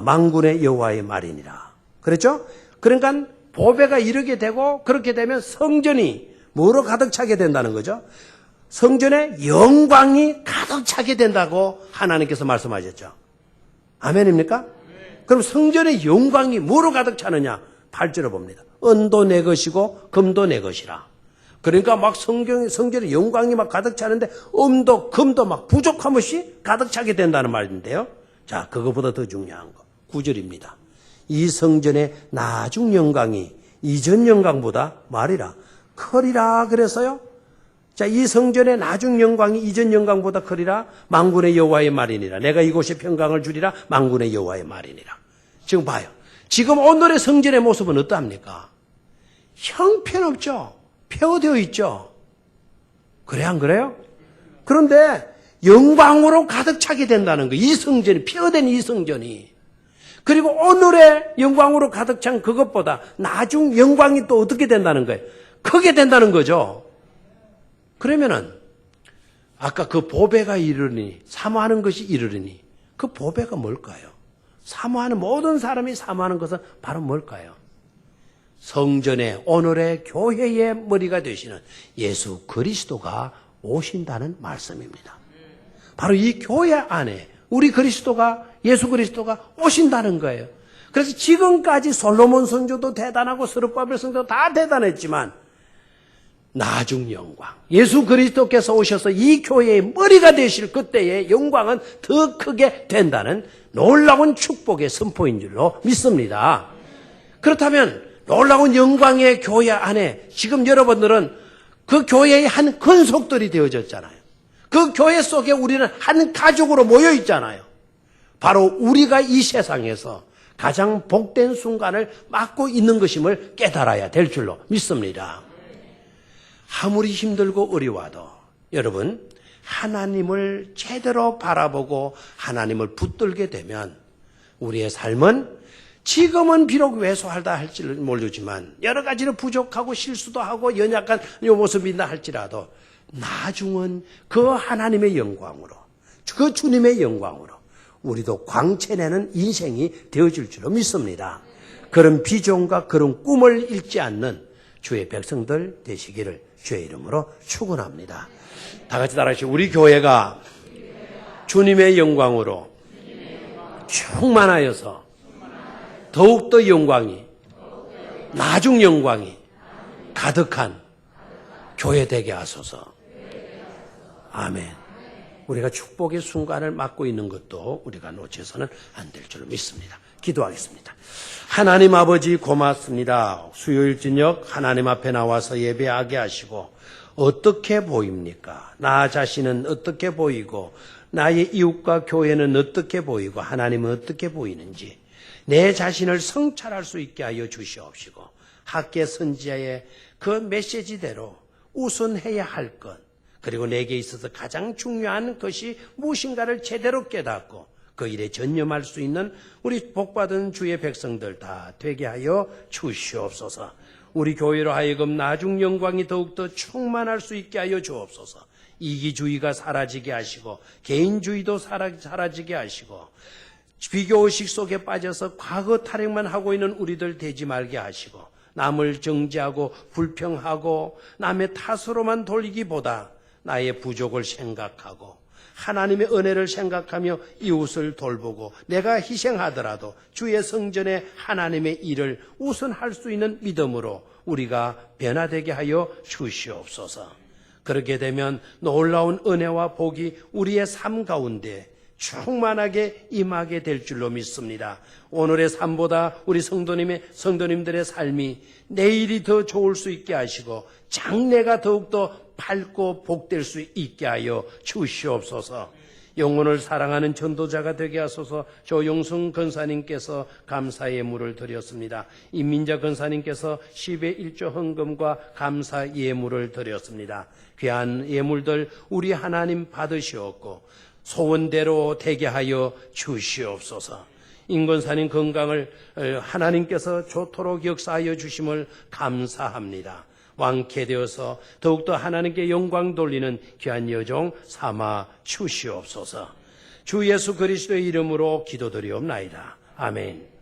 만군의 여호와의 말이니라. 그랬죠? 그러니까 보배가 이르게 되고 그렇게 되면 성전이 뭐로 가득 차게 된다는 거죠? 성전에 영광이 가득 차게 된다고 하나님께서 말씀하셨죠. 아멘입니까? 그럼 성전의 영광이 뭐로 가득 차느냐? 8절을 봅니다. 은도 내 것이고 금도 내 것이라. 그러니까 막 성전의 영광이 막 가득 차는데 은도 금도 막 부족함 없이 가득 차게 된다는 말인데요. 자, 그거보다 더 중요한 거 9절입니다. 이 성전의 나중 영광이 이전 영광보다 말이라 크리라 그래서요. 자, 이 성전의 나중 영광이 이전 영광보다 크리라 만군의 여호와의 말이니라. 내가 이곳에 평강을 주리라 만군의 여호와의 말이니라. 지금 봐요. 지금 오늘의 성전의 모습은 어떠합니까? 형편없죠. 폐허되어 있죠. 그래 안 그래요? 그런데 영광으로 가득 차게 된다는 거예요. 이 성전이 폐허된 이 성전이. 그리고 오늘의 영광으로 가득 찬 그것보다 나중 영광이 또 어떻게 된다는 거예요? 크게 된다는 거죠. 그러면은 아까 그 보배가 이르니 사모하는 것이 이르니 그 보배가 뭘까요? 사모하는 모든 사람이 사모하는 것은 바로 뭘까요? 성전의 오늘의 교회의 머리가 되시는 예수 그리스도가 오신다는 말씀입니다. 바로 이 교회 안에 우리 그리스도가 예수 그리스도가 오신다는 거예요. 그래서 지금까지 솔로몬 성전도 대단하고 스룹바벨 성전도 다 대단했지만 나중 영광 예수 그리스도께서 오셔서 이 교회의 머리가 되실 그때의 영광은 더 크게 된다는 놀라운 축복의 선포인 줄로 믿습니다. 그렇다면 놀라운 영광의 교회 안에 지금 여러분들은 그 교회의 한 근속들이 되어졌잖아요. 그 교회 속에 우리는 한 가족으로 모여 있잖아요. 바로 우리가 이 세상에서 가장 복된 순간을 맞고 있는 것임을 깨달아야 될 줄로 믿습니다. 아무리 힘들고 어려워도 여러분 하나님을 제대로 바라보고 하나님을 붙들게 되면 우리의 삶은 지금은 비록 왜소하다 할지를 모르지만 여러 가지로 부족하고 실수도 하고 연약한 이 모습이다 할지라도 나중은 그 하나님의 영광으로 그 주님의 영광으로 우리도 광채내는 인생이 되어질 줄로 믿습니다. 그런 비전과 그런 꿈을 잃지 않는 주의 백성들 되시기를 주의 이름으로 축원합니다. 다 같이 따라하시죠. 우리 교회가 주님의 영광으로 충만하여서 더욱더 영광이 나중 영광이 가득한 교회 되게 하소서. 아멘. 우리가 축복의 순간을 맞고 있는 것도 우리가 놓쳐서는 안 될 줄 믿습니다. 기도하겠습니다. 하나님 아버지 고맙습니다. 수요일 저녁 하나님 앞에 나와서 예배하게 하시고 어떻게 보입니까? 나 자신은 어떻게 보이고 나의 이웃과 교회는 어떻게 보이고 하나님은 어떻게 보이는지 내 자신을 성찰할 수 있게 하여 주시옵시고 학계 선지자의 그 메시지대로 우선해야 할 것 그리고 내게 있어서 가장 중요한 것이 무엇인가를 제대로 깨닫고 그 일에 전념할 수 있는 우리 복받은 주의 백성들 다 되게 하여 주시옵소서. 우리 교회로 하여금 나중 영광이 더욱더 충만할 수 있게 하여 주옵소서. 이기주의가 사라지게 하시고 개인주의도 사라지게 하시고 비교의식 속에 빠져서 과거 타령만 하고 있는 우리들 되지 말게 하시고 남을 정죄하고 불평하고 남의 탓으로만 돌리기보다 나의 부족을 생각하고 하나님의 은혜를 생각하며 이웃을 돌보고 내가 희생하더라도 주의 성전에 하나님의 일을 우선할 수 있는 믿음으로 우리가 변화되게 하여 주시옵소서. 그렇게 되면 놀라운 은혜와 복이 우리의 삶 가운데 충만하게 임하게 될 줄로 믿습니다. 오늘의 삶보다 우리 성도님들의 삶이 내일이 더 좋을 수 있게 하시고 장래가 더욱더 밝고 복될 수 있게 하여 주시옵소서. 영혼을 사랑하는 전도자가 되게 하소서. 조용승 권사님께서 감사 예물을 드렸습니다. 임민자 권사님께서 10의 1조 헌금과 감사 예물을 드렸습니다. 귀한 예물들 우리 하나님 받으시옵고 소원대로 되게 하여 주시옵소서. 임권사님 건강을 하나님께서 좋도록 역사하여 주심을 감사합니다. 왕쾌되어서 더욱더 하나님께 영광 돌리는 귀한 여종 삼아 주시옵소서. 주 예수 그리스도의 이름으로 기도드리옵나이다. 아멘.